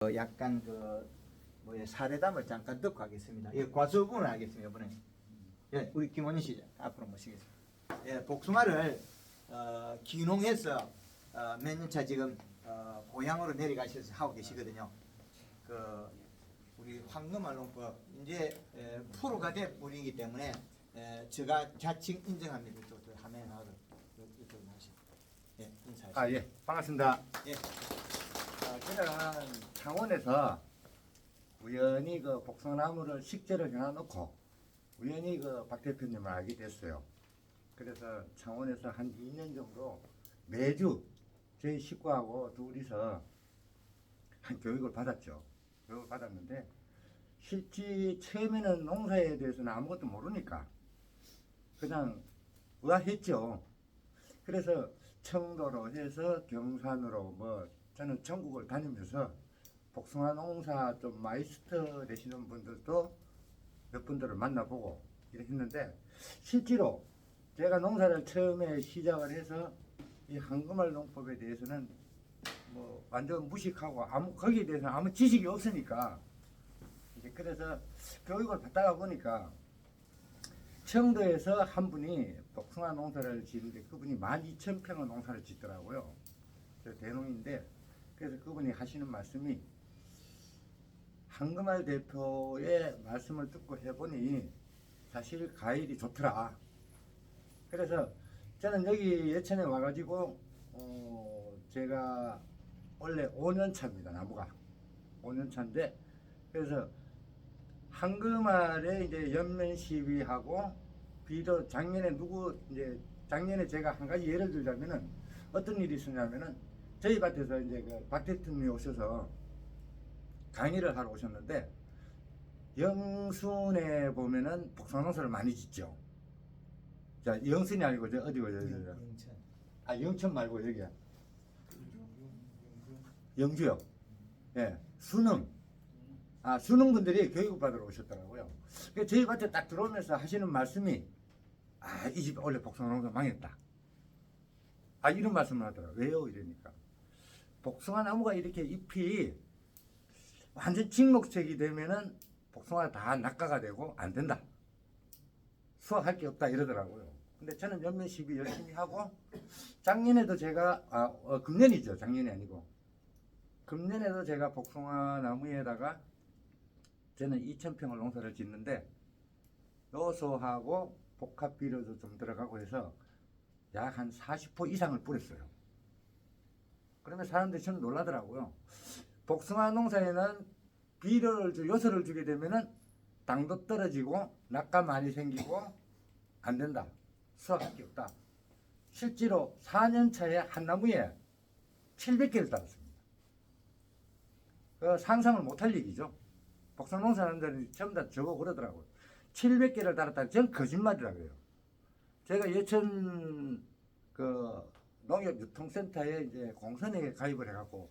약간 뭐야 사례담을 잠깐 듣고 하겠습니다. 예, 과수분을 하겠습니다. 이번에 예, 우리 김원희 씨 앞으로 모시겠습니다. 예, 복숭아를 귀농해서 몇 년 차 지금 고향으로 내려가셔서 하고 계시거든요. 우리 황금알 농법 이제 프로가 된 분이기 때문에 제가 자칭 인정합니다. 또 화면에 나와서 이쪽으로 나오시죠. 예, 인사하시죠. 예, 반갑습니다. 예. 저는 창원에서 우연히 복숭아나무를 식재를 해놔놓고 우연히 박 대표님을 알게 됐어요. 그래서 창원에서 한 2년 정도 매주 저희 식구하고 둘이서 한 교육을 받았죠. 교육을 받았는데 실제 처음에는 농사에 대해서는 아무것도 모르니까 그냥 의아했죠. 그래서 청도로 해서 경산으로 저는 전국을 다니면서 복숭아 농사 좀 마이스터 되시는 분들도 몇 분들을 만나보고 이렇게 했는데 실제로 제가 농사를 처음에 시작을 해서 이 황금알 농법에 대해서는 완전 무식하고 거기에 대해서는 아무 지식이 없으니까 이제 그래서 교육을 받다가 보니까 청도에서 한 분이 복숭아 농사를 지는데 그분이 12,000평의 농사를 짓더라고요. 저 대농인데 그래서 그분이 하시는 말씀이 황금알 대표의 말씀을 듣고 해보니 사실 과일이 좋더라. 그래서 저는 여기 예천에 와가지고 제가 원래 5년 차입니다. 나무가 5년 차인데 그래서 황금알에 이제 연면 시비하고 비료 작년에 제가 한 가지 예를 들자면은 어떤 일이 있었냐면은 저희 밭에서 이제 박 대통령이 오셔서 강의를 하러 오셨는데 영순에 보면은 복숭아 농사를 많이 짓죠. 자, 영순이 아니고 어디고 영천. 영천 말고 여기야. 영주요. 예, 수능. 수능분들이 교육을 받으러 오셨더라고요. 그래서 저희 밭에 딱 들어오면서 하시는 말씀이 이 집 원래 복숭아 농사 망했다. 이런 말씀을 하더라고요. 왜요? 이러니까 복숭아 나무가 이렇게 잎이 완전 진목색이 되면은 복숭아가 다 낙가가 되고 안 된다. 수확할 게 없다 이러더라고요. 근데 저는 연면 시비 열심히 하고 작년에도 제가 금년이죠. 작년이 아니고 금년에도 제가 복숭아 나무에다가 저는 2,000평을 농사를 짓는데 요소하고 복합 비료도 좀 들어가고 해서 약 한 40% 이상을 뿌렸어요. 그러면 사람들이 좀 놀라더라고요. 복숭아 농사에는 요소를 주게 되면은 당도 떨어지고 낙가 많이 생기고 안 된다. 수확할 게 없다. 실제로 4년 차에 한 나무에 700개를 달았습니다. 상상을 못할 얘기죠. 복숭아 농사하는 데는 전부 다 저거 그러더라고요. 700개를 달았다는 전 거짓말이라고요. 제가 예천 농협유통센터에 이제 공선에 가입을 해갖고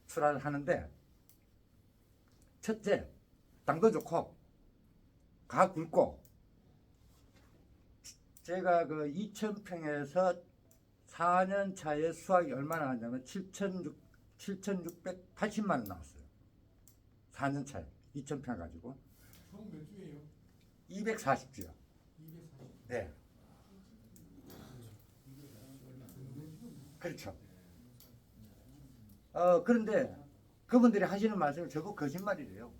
출하를 하는데 첫째 당도 좋고 가 굵고 제가 2,000평에서 4년 차에 수확이 얼마나 나왔냐면 7,680만 원 나왔어요. 4년 차에 2,000평 가지고. 총 몇 주예요? 240주요. 240. 네. 그렇죠. 그런데 그분들이 하시는 말씀이 저거 거짓말이래요.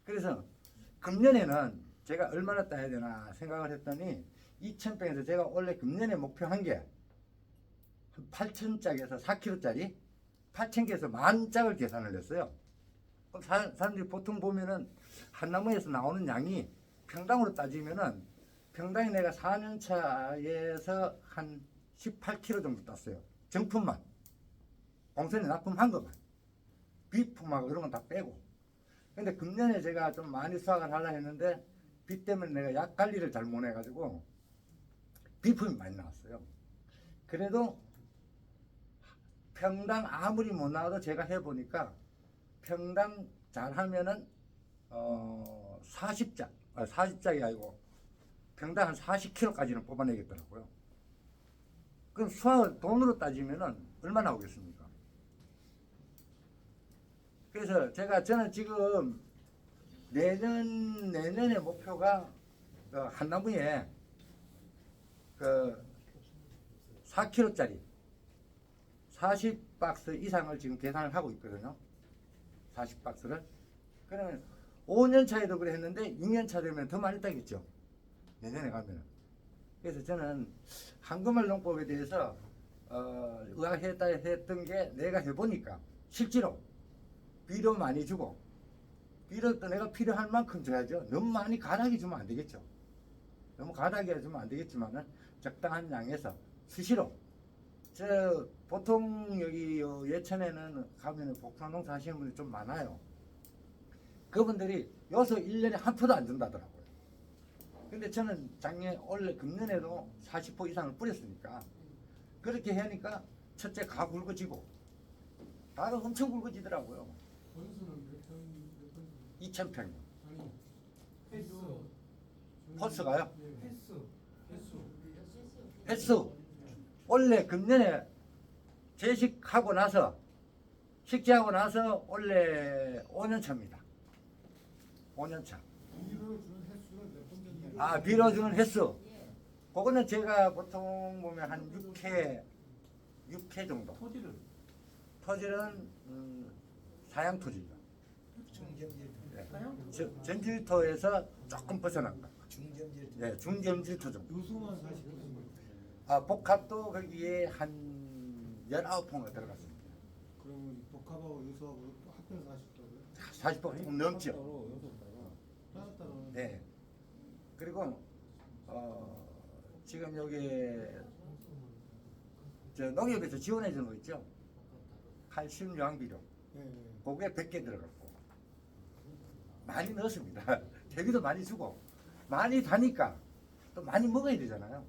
그래서 금년에는 제가 얼마나 따야 되나 생각을 했더니 2,000평에서 제가 원래 금년에 목표한 게 8,000짝에서 4kg짜리 8,000개에서 10,000짝을 계산을 했어요. 그럼 사람들이 보통 보면은 한 나무에서 나오는 양이 평당으로 따지면은 평당이 내가 4년 차에서 한 18kg 정도 땄어요. 정품만. 공선에 납품한 것만. 비품하고 이런 건 다 빼고. 근데 금년에 제가 좀 많이 수확을 하려 했는데 비 때문에 내가 약 관리를 잘 못해가지고 비품이 많이 나왔어요. 그래도 평당 아무리 못 나와도 제가 해보니까 평당 잘하면은 40짝이 아니고 평당 한 40kg까지는 뽑아내겠더라고요. 그럼 수확을 돈으로 따지면은 얼마 나오겠습니까? 그래서 저는 지금 내년의 목표가 그 한나무에 그 4kg짜리 40박스 이상을 지금 계산을 하고 있거든요. 40박스를. 그러면 5년 차에도 그래 했는데 6년 차 되면 더 많이 따겠죠. 내년에 가면은. 그래서 저는 한국말 농법에 대해서 의아했다 했던 게 내가 해보니까 실제로 비료 많이 주고 비료도 내가 필요할 만큼 줘야죠. 너무 많이 가닥이 주면 안 되겠죠. 너무 가닥이 주면 안 되겠지만은 적당한 양에서 수시로 저 보통 여기 예천에는 가면은 복숭아농사 하시는 분들이 좀 많아요. 그분들이 여기서 1년에 한 포도 안 준다더라고요. 근데 저는 올해 금년에도 40포 이상을 뿌렸으니까 그렇게 하니까 첫째 가 굵어지고 가가 엄청 굵어지더라고요. 번수는 몇 번? 2,000평. 아니 횟수. 퍼스가요? 예. 횟수. 횟수 원래 금년에 제식하고 나서 식재하고 나서 원래 5년 차입니다. 5년 차. 비료를 주는 횟수는 몇 번 정도? 아, 빌어주는 횟수. 그거는 제가 보통 보면 한 6회 정도. 토질은 사양 토질이요. 전질토에서 조금 벗어난 거. 중전질토. 네, 중전질토 정도. 요수만 40%. 아, 복합도 거기에 한 19포가 들어갔습니다. 그러면 복합하고 요수하고 합해서 40%고요? 40포 조금 넘죠. 따로. 네. 그리고 지금 여기 저 농협에서 지원해 주는 거 있죠. 칼슘 요항비료. 예. 그게 100개 들어갔고 많이 넣었습니다. 대비도 많이 주고 많이 다니까 또 많이 먹어야 되잖아요.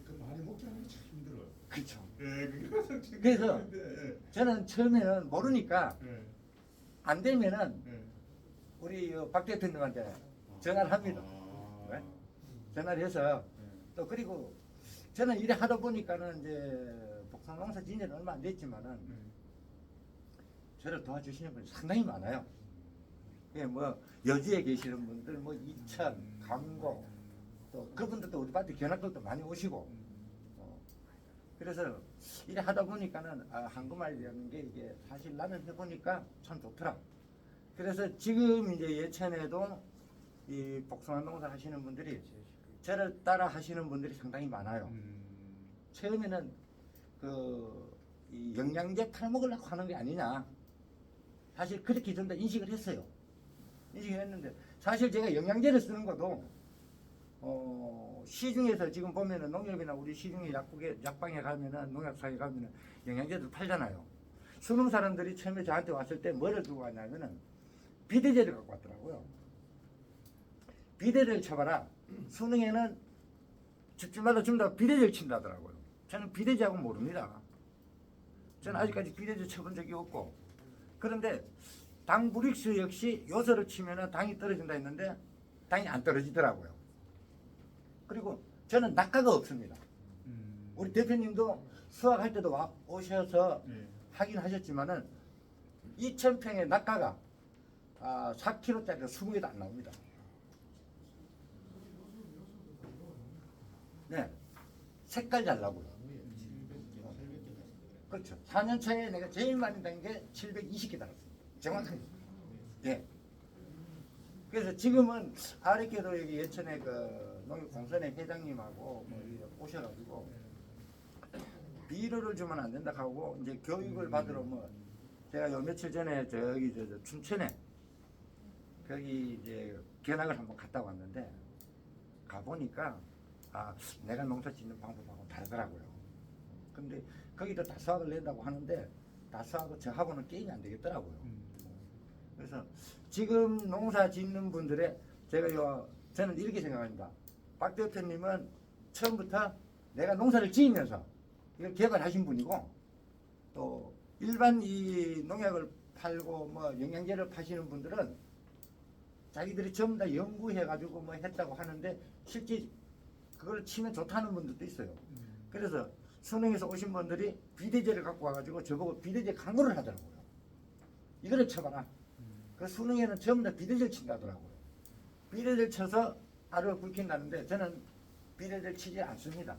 그러니까 많이 먹지 않는 게 참 힘들어요. 그렇죠. 예, 그게 가장 그래서 힘든데, 저는 처음에는 모르니까 예, 안 되면은 예. 우리 박 대표님한테 전화를 합니다. 아, 네? 전화를 해서 예. 또 그리고 저는 일을 하다 보니까는 이제 복숭아농사 지은 지는 얼마 안 됐지만은 저를 도와주시는 분이 상당히 많아요. 예, 뭐 여주에 계시는 분들, 뭐 이천, 강고 또 그분들도 우리 밭에 견학들도 많이 오시고 그래서 일을 하다 보니까는 한국말이라는 게 이게 사실 나는 해보니까 참 좋더라. 그래서 지금 이제 예천에도 이 복숭아 농사 하시는 분들이 저를 따라 하시는 분들이 상당히 많아요. 처음에는 이 영양제 팔먹으려고 하는 게 아니냐. 사실 그렇게 좀 더 인식을 했어요. 인식을 했는데 사실 제가 영양제를 쓰는 것도 시중에서 지금 보면은 농협이나 우리 시중에 약방에 가면은 농약사에 가면은 영양제들 팔잖아요. 수능 사람들이 처음에 저한테 왔을 때 뭐를 두고 왔냐면은 비대제를 갖고 왔더라고요. 비대제를 쳐봐라. 수능에는 집집마다 전부 다 비대제를 친다더라고요. 저는 비대제하고 모릅니다. 저는 아직까지 비대제 쳐본 적이 없고. 그런데 당 브릭스 역시 요소를 치면은 당이 떨어진다 했는데 당이 안 떨어지더라고요. 그리고 저는 낙가가 없습니다. 우리 대표님도 수학할 때도 오셔서 하긴 하셨지만은 2,000평의 낙가가 4kg짜리가 20개도 안 나옵니다. 네, 색깔 잘 나고요. 그렇죠. 4년 차에 내가 제일 많이 단 게 720개 달았습니다. 정확하게. 네. 그래서 지금은 아랫게도 여기 예천에 그 농협공선회 회장님하고 뭐 오셔가지고 비료를 주면 안 된다 하고 이제 교육을 받으러 뭐 제가 요 며칠 전에 저기 저 춘천에 거기 이제 견학을 한번 갔다 왔는데 가보니까 내가 농사 짓는 방법하고 다르더라고요. 근데 거기도 다수학을 낸다고 하는데 다수학은 저하고는 게임이 안 되겠더라고요. 그래서 지금 농사 짓는 분들의 저는 이렇게 생각합니다. 박 대표님은 처음부터 내가 농사를 지으면서 이걸 개발하신 분이고 또 일반 이 농약을 팔고 뭐 영양제를 파시는 분들은 자기들이 전부 다 연구해가지고 뭐 했다고 하는데 실제 그걸 치면 좋다는 분들도 있어요. 그래서 수능에서 오신 분들이 비대제를 갖고 와가지고 저보고 비대제 강구를 하더라고요. 이거를 쳐봐라. 그 수능에는 전부 다 비례를 친다더라고요. 비례를 쳐서 알을 굵힌다는데 저는 비례를 치지 않습니다.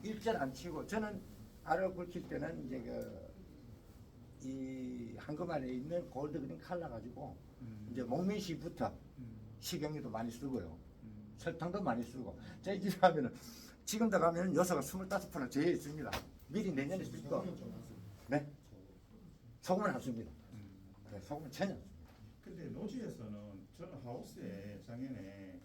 일절 안 치고 저는 알을 굵힐 때는 이제 이 한꺼번에 있는 골드그린 칼라 가지고 이제 목민씨부터 식용유도 많이 쓰고요. 설탕도 많이 쓰고 저희 집에 가면은 지금도 가면은 요소가 25%나 제해 있습니다. 미리 내년에 쓸 거. 소금은 좀 하세요. 네. 소금은 안 씁니다. 네, 소금은 전혀 안 씁니다. 근데 노지에서는 저는 하우스에 작년에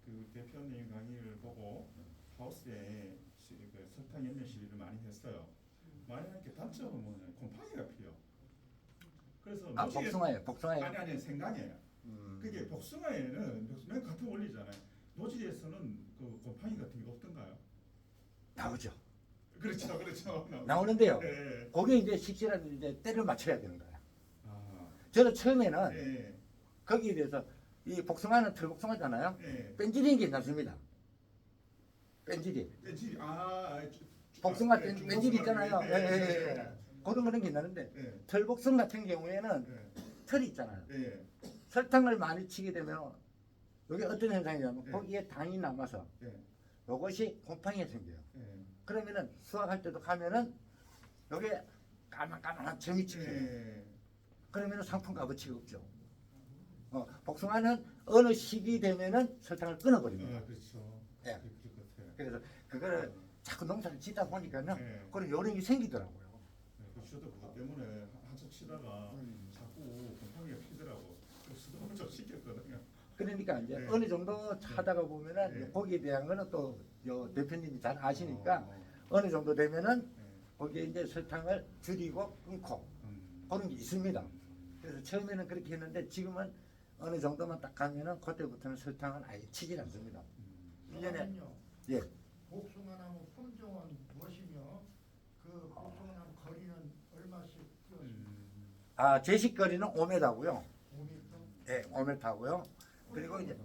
그 대표님 강의를 보고 하우스에 그 설탕 연면 시비를 많이 했어요. 많이 하는 게 단점은 뭐냐면 곰팡이가 피어. 그래서 아, 노지에 복숭아예요. 아니 생강이에요. 그게 복숭아에는 같은 원리잖아요. 노지에서는 그 곰팡이 같은 게 없던가요? 나오죠. 그렇죠. 나오는데요. 네. 거기에 이제 식재를 이제 때를 맞춰야 되는 거예요. 아, 저는 처음에는 네, 거기에 대해서 이 복숭아는 털복숭아잖아요. 네. 뺀질인 게 있습니다. 뺀질이. 뺀질, 복숭아 네, 뺀질이 있잖아요. 네, 예, 네, 예, 네. 예. 그런 거는 괜찮은데 네, 털복숭 같은 경우에는 네, 털이 있잖아요. 네, 설탕을 많이 치게 되면 여기 어떤 현상이냐면 네. 거기에 당이 남아서 네, 이것이 곰팡이가 생겨요. 네. 그러면은 수확할 때도 가면은 여기에 까만까만한 점이 찍혀요. 네. 그러면은 상품 값어치가 없죠. 복숭아는 어느 시기 되면은 설탕을 끊어버립니다. 그렇죠. 예. 그럴 것 같아요. 그래서 그거를 자꾸 농사를 짓다 보니까는 네. 그런 요령이 생기더라고요. 저도 그것 때문에 한참 치다가 자꾸 곰팡이가 피더라고. 수동을 좀 시켰거든요. 그러니까 이제 네. 어느 정도 하다가 보면은 네. 거기에 대한 거는 또 요 대표님이 잘 아시니까 어, 어느 정도 되면은 네. 거기에 이제 설탕을 줄이고 끊고 그런 게 있습니다. 그래서 처음에는 그렇게 했는데 지금은 어느 정도만 딱 가면은 그때부터는 설탕은 아예 치질 않습니다. 1년에 그러면요, 예. 복숭아나무 품종은 무엇이며 그 복숭아나무 거리는 얼마씩 뛰었습니까? 제식거리는 5m고요. 5m? 예, 5m고요. 그리고 이제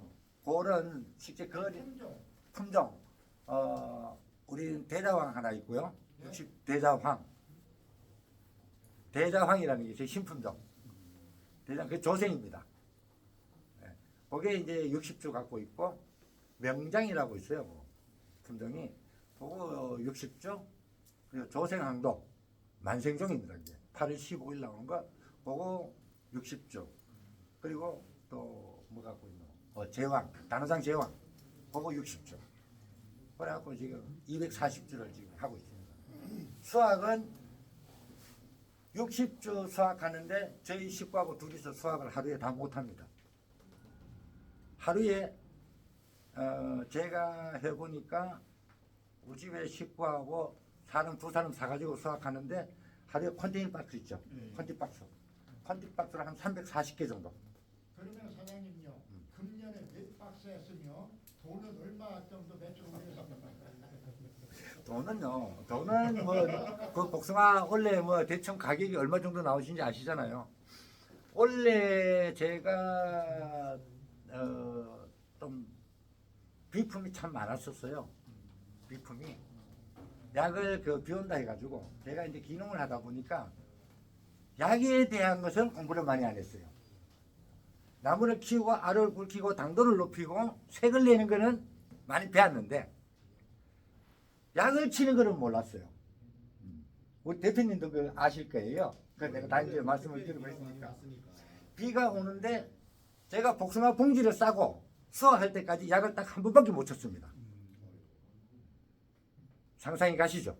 그런 실제 거리 품종. 품종 우리 대자황 하나 있고요. 60 대자황. 대자황이라는 게 제 신품종. 대장 그 조생입니다. 예. 그게 이제 60주 갖고 있고 명장이라고 있어요. 그 품종이 그거 60주 그리고 조생항도 만생종입니다. 이제 8월 15일 나오는 거 그거 60주 그리고 또 뭐 갖고 있노? 제왕 단호상 제왕 그거 60주 그래갖고 지금 240주를 지금 하고 있습니다. 수확은 60주 수확하는데 저희 식구하고 둘이서 수확을 하루에 다 못합니다. 하루에 제가 해보니까 우리 집에 식구하고 두 사람 사가지고 수확하는데 하루에 컨테이너 박스 있죠. 컨테이너 박스를 한 340개 정도. 그러면 사장님요, 금년에 몇 박스 했으며 돈은 얼마 정도 매출 올렸습니까? 돈은 뭐 그 복숭아 원래 뭐 대충 가격이 얼마 정도 나오신지 아시잖아요. 원래 제가 좀 비품이 참 많았었어요. 비품이 약을 비운다 해가지고 제가 이제 기농을 하다 보니까 약에 대한 것은 공부를 많이 안 했어요. 나무를 키우고 알을 굵히고 당도를 높이고 색을 내는 거는 많이 배웠는데 약을 치는 거는 몰랐어요. 우리 대표님도 그 아실 거예요. 그래서 내가 다 이제 말씀을 드리고 있으니까 비가 오는데 제가 복숭아 봉지를 싸고 수확할 때까지 약을 딱 한 번밖에 못 쳤습니다. 상상이 가시죠?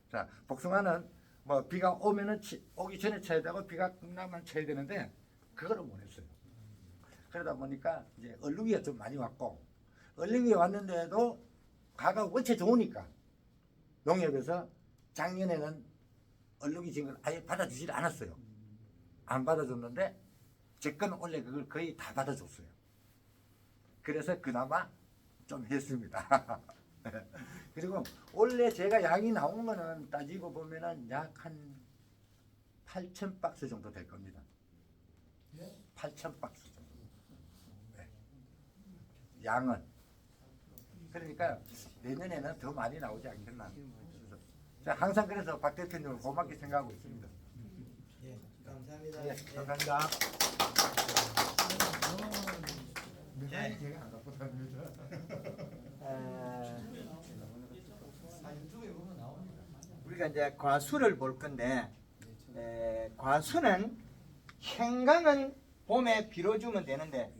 자, 복숭아는 뭐 비가 오면은 오기 전에 쳐야 되고 비가 끝나면 쳐야 되는데 그거를 못 했어요. 그러다 보니까 이제 얼룩이가 좀 많이 왔고 얼룩이 왔는데도 가가 원체 좋으니까 농협에서 작년에는 얼룩이 진 걸 아예 받아주질 않았어요. 안 받아줬는데 제 건 원래 그걸 거의 다 받아줬어요. 그래서 그나마 좀 했습니다. 그리고 원래 제가 약이 나온 거는 따지고 보면은 약 한 8,000박스 정도 될 겁니다. 예? 8,000박스 정도. 네. 양은. 그러니까 내년에는 더 많이 나오지 않겠나. 항상 그래서 박 대표님을 고맙게 생각하고 있습니다. 예, 감사합니다. 감사합니다. 예, 감사합니다. 네. 제가 안 갖고 다닙니다. 우리가 이제 과수를 볼 건데 과수는 생강은 봄에 비로 주면 되는데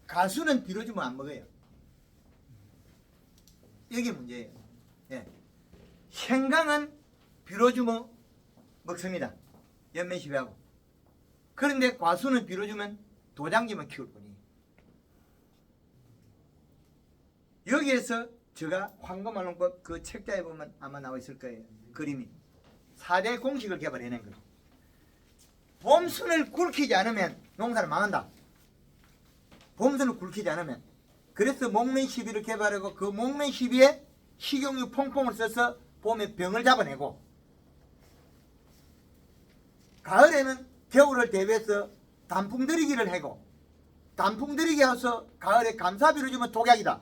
가수는 비로 주면 안 먹어요. 이게 문제예요. 예. 생강은 비로 주면 먹습니다. 연면시비하고. 그런데 과수는 비로 주면 도장지만 키울 뿐이에요. 여기에서 제가 황금알론법 그 책자에 보면 아마 나와 있을 거예요. 그림이 4대 공식을 개발해낸 거예요. 봄순을 굵히지 않으면 농사를 망한다. 봄순을 굵히지 않으면. 그래서 목면 시비를 개발하고 그 목면 시비에 식용유 퐁퐁을 써서 봄에 병을 잡아내고 가을에는 겨울을 대비해서 단풍 들이기를 하고 단풍 들이기 해서 가을에 감사비를 주면 독약이다.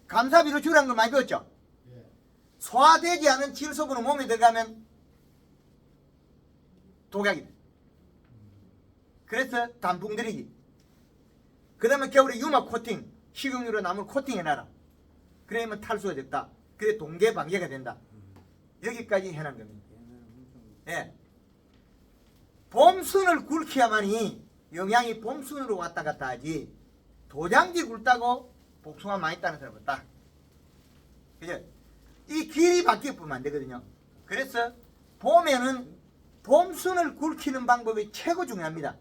감사비로 주라는 걸 많이 배웠죠? 예. 소화되지 않은 질소분은 몸에 들어가면 독약이다. 그래서 단풍 들이기. 그 다음에 겨울에 유막 코팅, 식용유로 나무를 코팅해놔라. 그러면 탈수가 됐다. 그래 동계 방제가 된다. 여기까지 해놓은 겁니다. 예. 봄순을 굵혀야만이 영양이 봄순으로 왔다 갔다 하지 도장지 굵다고 복숭아 많이 따는 사람 없다. 그죠? 이 길이 바뀌면 안 되거든요. 그래서 봄에는 봄순을 굵히는 방법이 최고 중요합니다.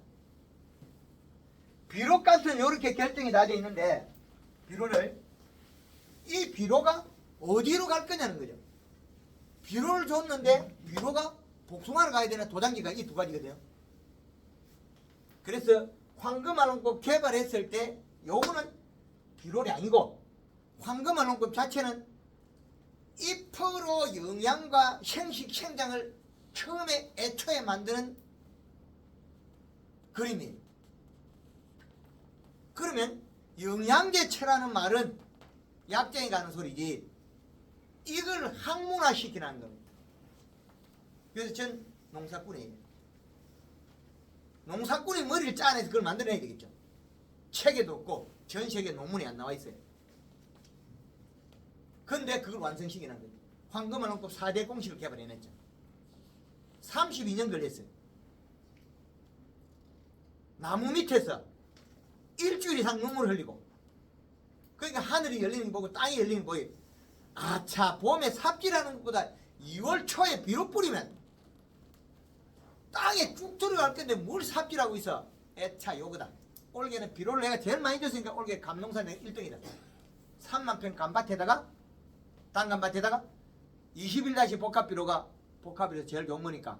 비료값은 이렇게 결정이 다 되어 있는데 비료를 이 비료가 어디로 갈 거냐는 거죠. 비료를 줬는데 비료가 복숭아로 가야 되나 도장지가 이 두 가지거든요. 그래서 황금알론법 개발했을 때 요거는 비료량이고 황금알론법 자체는 잎으로 영양과 생식 생장을 처음에 애초에 만드는 그림이에요. 그러면 영양제체라는 말은 약쟁이 가는 소리지 이걸 학문화시키는 겁니다. 그래서 전 농사꾼이에요. 농사꾼이 머리를 짜내서 그걸 만들어내야 되겠죠. 책에도 없고 전 세계 논문에 안 나와 있어요. 근데 그걸 완성시키는 거예요. 황금알론법 4대 공식을 개발해냈죠. 32년 걸렸어요. 나무 밑에서 일주일 이상 눈물을 흘리고 그러니까 하늘이 열리는 거 보고 땅이 열리는 거 보여요. 아차 봄에 삽질하는 것보다 2월 초에 비료 뿌리면 땅에 쭉 들어갈 건데 뭘 삽질하고 있어. 애차 요거다. 올해는 비료를 내가 제일 많이 줬으니까 올해 감농사 내가 1등이다. 3만 평 감밭에다가 땅감밭에다가 21다시 복합비료가 복합비료 제일 좋은 거니까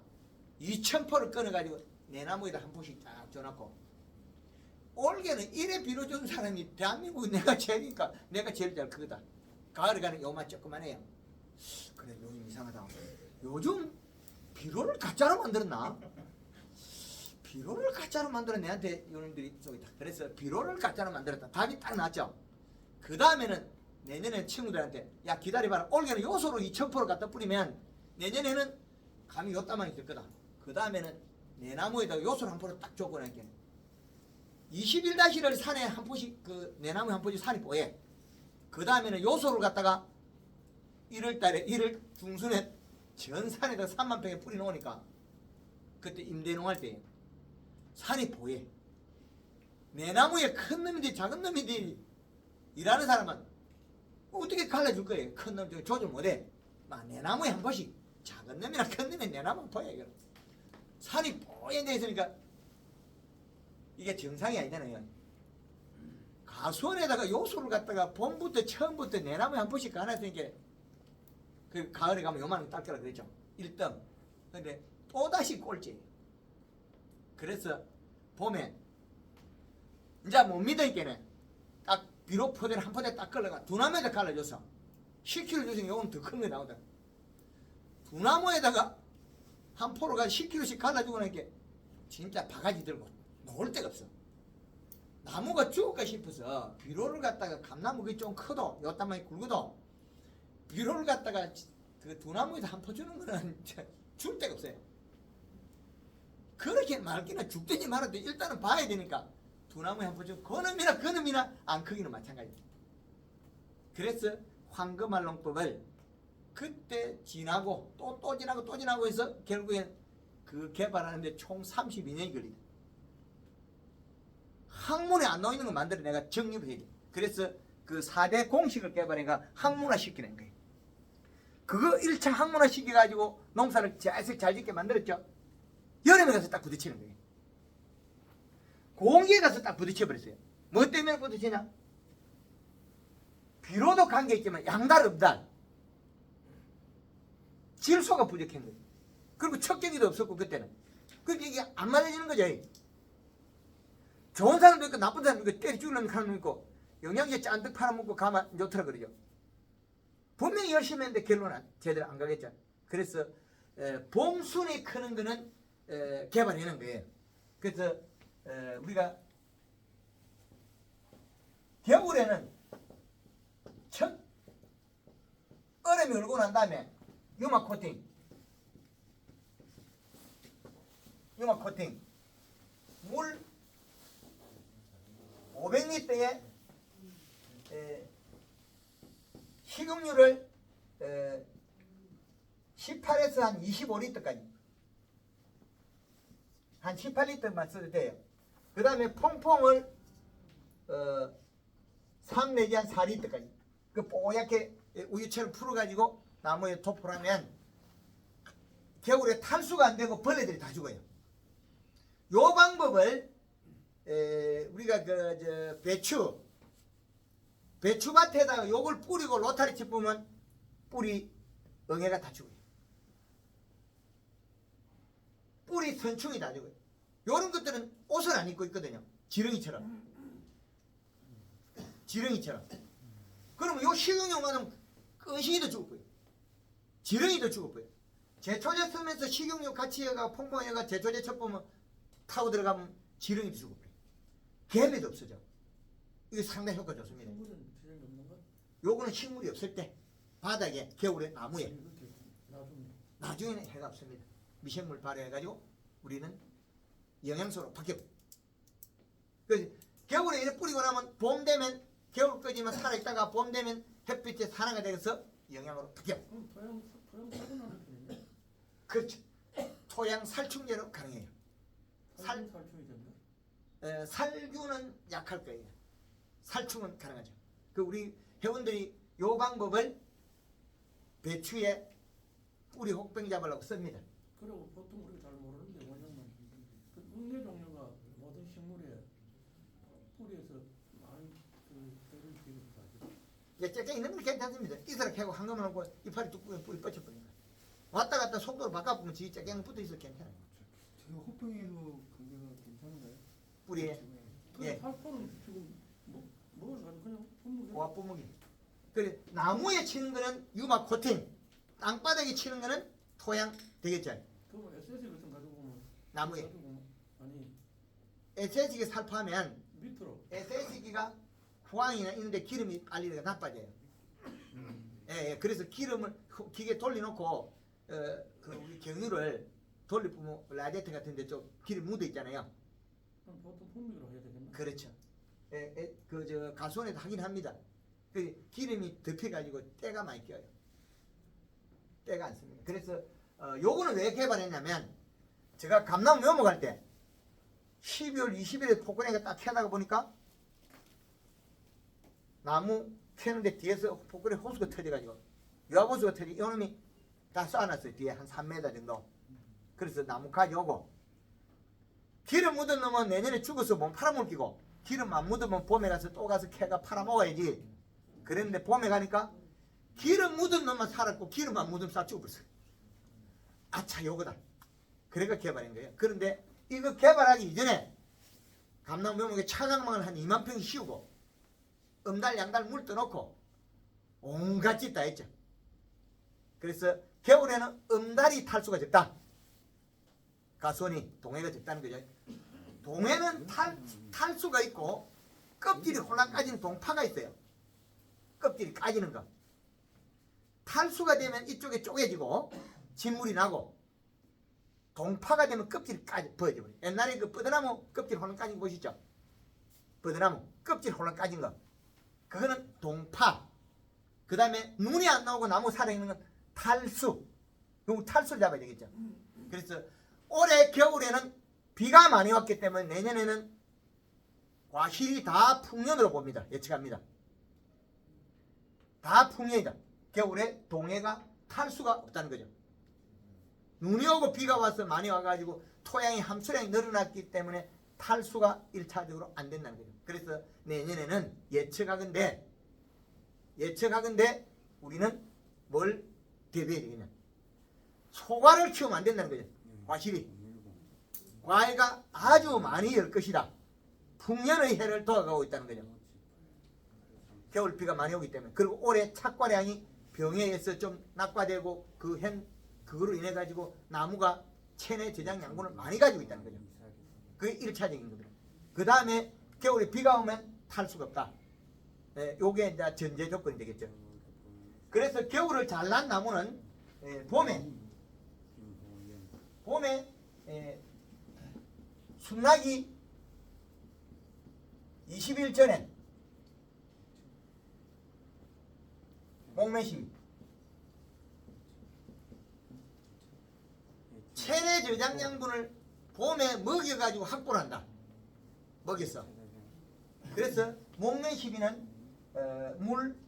2,000포를 끊어가지고 내 나무에다 한 포씩 딱 줘놓고 올해는 1회 비료 준 사람이 대한민국 내가 제일이니까 내가 제일 잘 크거다. 가을에 가는 요만 조그만해요. 그래 요즘 이상하다. 요즘 비료를 가짜로 만들었나? 비료를 가짜로 만들어 내한테 요놈들이 쏘이다. 그래서 비료를 가짜로 만들었다. 답이 딱 나왔죠. 그 다음에는 내년에 친구들한테 야 기다려봐라. 올해는 요소로 2,000포를 갖다 뿌리면 내년에는 감이 요따만이 될 거다. 그 다음에는 내 나무에다가 요소를 한 포를 딱 줬고 나니까 21-를 산에 한 포씩 그 내 나무에 한 포씩 산이 뽀해. 그 다음에는 요소를 갖다가 1월달에 1월 중순에 전 산에다 3만 평에 뿌리 놓으니까 그때 임대농 할 때 산이 보여. 내 나무에 큰 놈이든 작은 놈이든 일하는 사람은 어떻게 갈라줄 거예요. 큰 놈 조절 못해. 내 나무에 한 번씩 작은 놈이나 큰 놈이 내 나무는 보여. 이거. 산이 뽀얀 데 있으니까 이게 정상이 아니잖아요. 가수원에다가 요소를 갖다가 봄부터 처음부터 내 나무에 한 번씩 가놨으니까 그 가을에 가면 요만한 닦여라 그랬죠. 1등. 근데 또다시 꼴찌. 그래서 봄에 이제 못 믿으니까는 딱 비료 포대를 한 포대 딱 걸러가 두 나무에다 갈라줬어. 10kg 주시면 요건 더 큰 거 나오다. 두 나무에다가 한 포로가 10kg씩 갈라주고 나니까 진짜 바가지 들고 놓을 데가 없어. 나무가 죽을까 싶어서 비료를 갖다가 감나무 그게 좀 커도 요따만이 굵어도 비료를 갖다가 그 두 나무에다 한 포 주는 거는 줄 데가 없어요. 크긴 말기나 죽든지 말아도 일단은 봐야 되니까 두나무에 한번 좀 그놈이나 그놈이나 안 크기는 마찬가지입니다. 그래서 황금알농법을 그때 지나고 또 지나고 또 지나고 해서 결국엔 그 개발하는데 총 32년이 걸리다. 학문에 안 나와 있는 거 만들어 내가 정립을 해야 돼. 그래서 그 4대 공식을 개발해가 학문화 시키는 거예요. 그거 1차 학문화 시켜가지고 농사를 잘 짓게 만들었죠. 여름에 가서 딱 부딪히는 거예요. 공기에 가서 딱 부딪혀버렸어요. 뭐 때문에 부딪히냐? 비로도 관계있지만 양달 음달 질소가 부족한 거예요. 그리고 척경이도 없었고 그때는. 그러니까 이게 안 맞아지는 거죠. 좋은 사람도 있고 나쁜 사람도 있고 때려 죽이려는 사람도 있고 영양제 짠뜩 팔아먹고 가만 좋더라 그러죠. 분명히 열심히 했는데 결론은 제대로 안 가겠죠. 그래서 봄순이 크는 거는 개발해낸 거예요. 그래서 우리가 겨울에는 첫 얼음이 얼고 난 다음에 유막 코팅 물 500리터에 식용유를 18에서 한 25리터까지 한 18리터만 써도 돼요. 그 다음에 퐁퐁을 3 내지 한 4리터까지 그 뽀얗게 우유처럼 풀어가지고 나무에 도포하면 겨울에 탈수가 안 되고 벌레들이 다 죽어요. 요 방법을 우리가 배추밭에다가 요걸 뿌리고 로타리 짚으면 뿌리 응애가 다 죽어요. 뿌리 선충이 다 죽어요. 요런 것들은 옷을 안 입고 있거든요. 지렁이처럼. 그러면 요 식용유만은 끈식이도 죽을 거예요. 지렁이도 죽을 거예요. 제초제 쓰면서 식용유 같이 해가 퐁퐁해가 제초제 쳤보면 타고 들어가면 지렁이도 죽을 거예요. 개미도 없어져. 이게 상당히 효과 좋습니다. 요거는 식물이 없을 때 바닥에 겨울에 나무에 나중에는 해가 없습니다. 미생물 발효해가지고 우리는 영양소로 바뀌어. 그래서 겨울에 이렇게 뿌리고 나면 봄 되면 겨울까지만 살아있다가 봄 되면 햇빛에 산화가 돼서 영양으로 바뀌어. 그렇죠. 토양 살충제로 가능해요. 살균은 약할 거예요. 살충은 가능하죠. 그 우리 회원들이 요 방법을 배추에 뿌리 혹병 잡으려고 씁니다. 그리고 보통 우리가 잘 모르는데 원장님 그 응애 종류가 모든 식물에 뿌리에서 많이 그런 기능이 가지고 예, 째째 있는 건 괜찮습니다. 이스라 캐고 한꺼번에 하고 이파리 뚝 뿌리 뻗쳐버립니다. 왔다 갔다 속도를 바꿔보면 지 째째는 붙어 있어 괜찮아요. 제가 호빵에도 관계가 괜찮은가요? 뿌리에. 예. 살포는 지금 뭐 그냥 품목이 고압 분무기. 그래 나무에 치는 거는 유막 코팅, 땅바닥에 치는 거는 토양 되겠죠. 그거 SSG 같은 거 가지고 보면 나무에 가지고 아니 SSG 살포하면 밑으로 SSG가 후황이나 이런데 기름이 빨리 나빠져요. 예, 그래서 기름을 기계 돌려놓고 그 우리 경유를 돌려보면 라디에이터 같은데 좀 기름 묻어 있잖아요. 그럼 보통 품목으로 해야 되겠나? 그렇죠. 그 가수원에도 하긴 합니다. 그 기름이 덮여가지고 때가 많이 껴요. 때가 안 씁니다. 그래서 요거는 왜 개발했냐면 제가 감나무 묘목할 때 12월 20일에 포크레인가 딱 캐다가 보니까 나무 캐는데 뒤에서 포크레인 호수가 터져가지고 유압호수가 터져 이놈이 다 쌓아놨어요. 뒤에 한 3m 정도. 그래서 나무 가져오고 기름 묻은 놈은 내년에 죽어서 몸 팔아먹기고 기름 안 묻으면 봄에 가서 또 가서 캐가 팔아먹어야지. 그랬는데 봄에 가니까 기름 묻은 놈만 살았고 기름 안 묻으면 싹 죽어버렸어요. 아차 요거다. 그래가 개발한 거예요. 그런데 이거 개발하기 이전에 감나무 묘목에 차강망을 한 2만 평 씌우고 음달 양달 물 떠놓고 온갖 짓 다 했죠. 그래서 겨울에는 음달이 탈수가 적다. 가수원이 동해가 적다는 거죠. 동해는 탈수가 있고 껍질이 홀랑 까지는 동파가 있어요. 껍질이 까지는 거. 탈수가 되면 이쪽에 쪼개지고 진물이 나고 동파가 되면 껍질이 벗어져 버려. 옛날에 그 뻗어나무 껍질 홀랑 까진 거 보시죠? 뻗어나무 껍질 홀랑 까진 거. 그거는 동파. 그 다음에 눈이 안 나오고 나무 살아있는 건 탈수. 그럼 탈수를 잡아야 되겠죠. 그래서 올해 겨울에는 비가 많이 왔기 때문에 내년에는 과실이 다 풍년으로 봅니다. 예측합니다. 다 풍년이다. 겨울에 동해가 탈수가 없다는 거죠. 눈이 오고 비가 와서 많이 와가지고 토양이 함수량이 늘어났기 때문에 탈수가 1차적으로 안 된다는 거죠. 그래서 내년에는 예측하건대 우리는 뭘 대비해야 되겠냐. 소과를 키우면 안 된다는 거죠. 과실이. 과일가 아주 많이 열 것이다. 풍년의 해를 도와가고 있다는 거죠. 겨울비가 많이 오기 때문에. 그리고 올해 착과량이 병에 의해서 좀 낙과되고 그거로 인해 가지고 나무가 체내 저장 양분을 많이 가지고 있다는 거죠. 그게 1차적인 겁니다. 그 다음에 겨울에 비가 오면 탈 수가 없다. 요게 이제 전제 조건이 되겠죠. 그래서 겨울을 잘 난 나무는 봄에 순나기 20일 전에 목매심 체내 저장 양분을 봄에 먹여가지고 확보를 한다. 먹였어. 그래서 목매시비는 물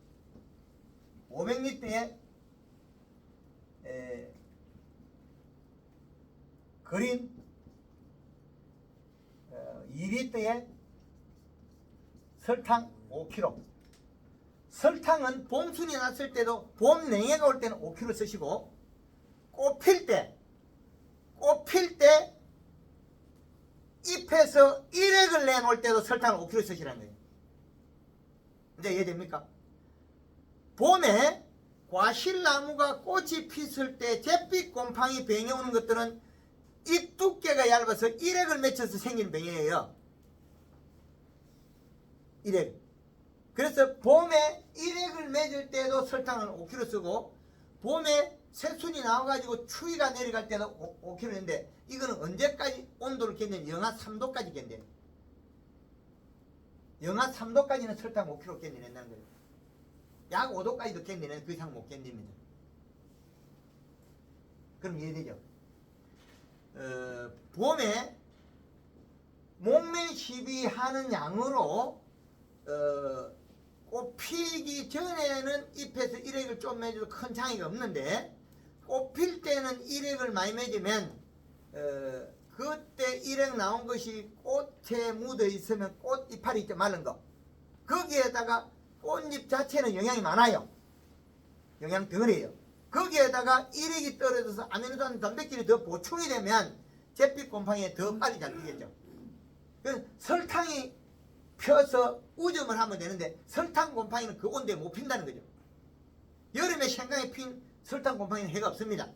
500리터에 그린 2리터에 설탕 5kg. 설탕은 봄순이 났을 때도 봄 냉해가 올 때는 5kg 쓰시고 꽃필 때 잎에서 일액을 내놓을 때도 설탕을 5kg 쓰시라는 거예요. 이제 이해됩니까? 봄에 과실나무가 꽃이 피었을 때 잿빛 곰팡이 병이 오는 것들은 잎 두께가 얇아서 일액을 맺혀서 생기는 병이에요. 일액. 그래서 봄에 일액을 맺을 때도 설탕을 5kg 쓰고 봄에 새순이 나와가지고 추위가 내려갈 때도 5kg인데 이거는 언제까지 온도를 견뎌요? 영하 3도까지 견뎌요. 영하 3도까지는 설탕 5kg 견뎌낸다는 거예요. 약 5도까지도 견디는 그 이상 못 견딥니다. 그럼 이해되죠? 봄에 목매 시비하는 양으로 꽃 피기 전에는 잎에서 일액을 좀 맺어도 큰 장애가 없는데 꽃 필 때는 일액을 많이 맺으면 그때 일액 나온 것이 꽃에 묻어 있으면 꽃 이파리 있죠, 마른 거. 거기에다가 꽃잎 자체는 영양이 많아요. 영양 덩어리예요. 거기에다가 일액이 떨어져서 아미노산 단백질이 더 보충이 되면 잿빛 곰팡이에 더 빨리 잡히겠죠. 설탕이 펴서 우점을 하면 되는데 설탕 곰팡이는 그 온도에 못 핀다는 거죠. 여름에 생강에 핀 설탕 곰팡이는 해가 없습니다.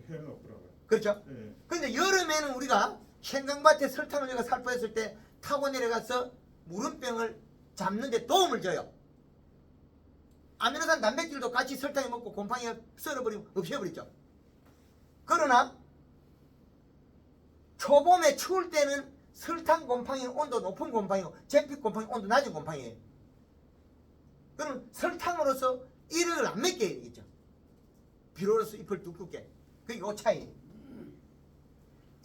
해가 없더라고요. 그렇죠? 네. 근데 여름에는 우리가 생강밭에 설탕을 내가 살포했을 때 타고 내려가서 무름병을 잡는 데 도움을 줘요. 아미노산 단백질도 같이 설탕에 먹고 곰팡이가 썰어버리고 없애버리죠. 그러나 초봄에 추울 때는 설탕 곰팡이는 온도 높은 곰팡이고 잿빛 곰팡이 온도 낮은 곰팡이에요. 그럼 설탕으로서 일액을 안 맺게 해야 되겠죠. 비료로서 잎을 두껍게. 그게 요 차이예요.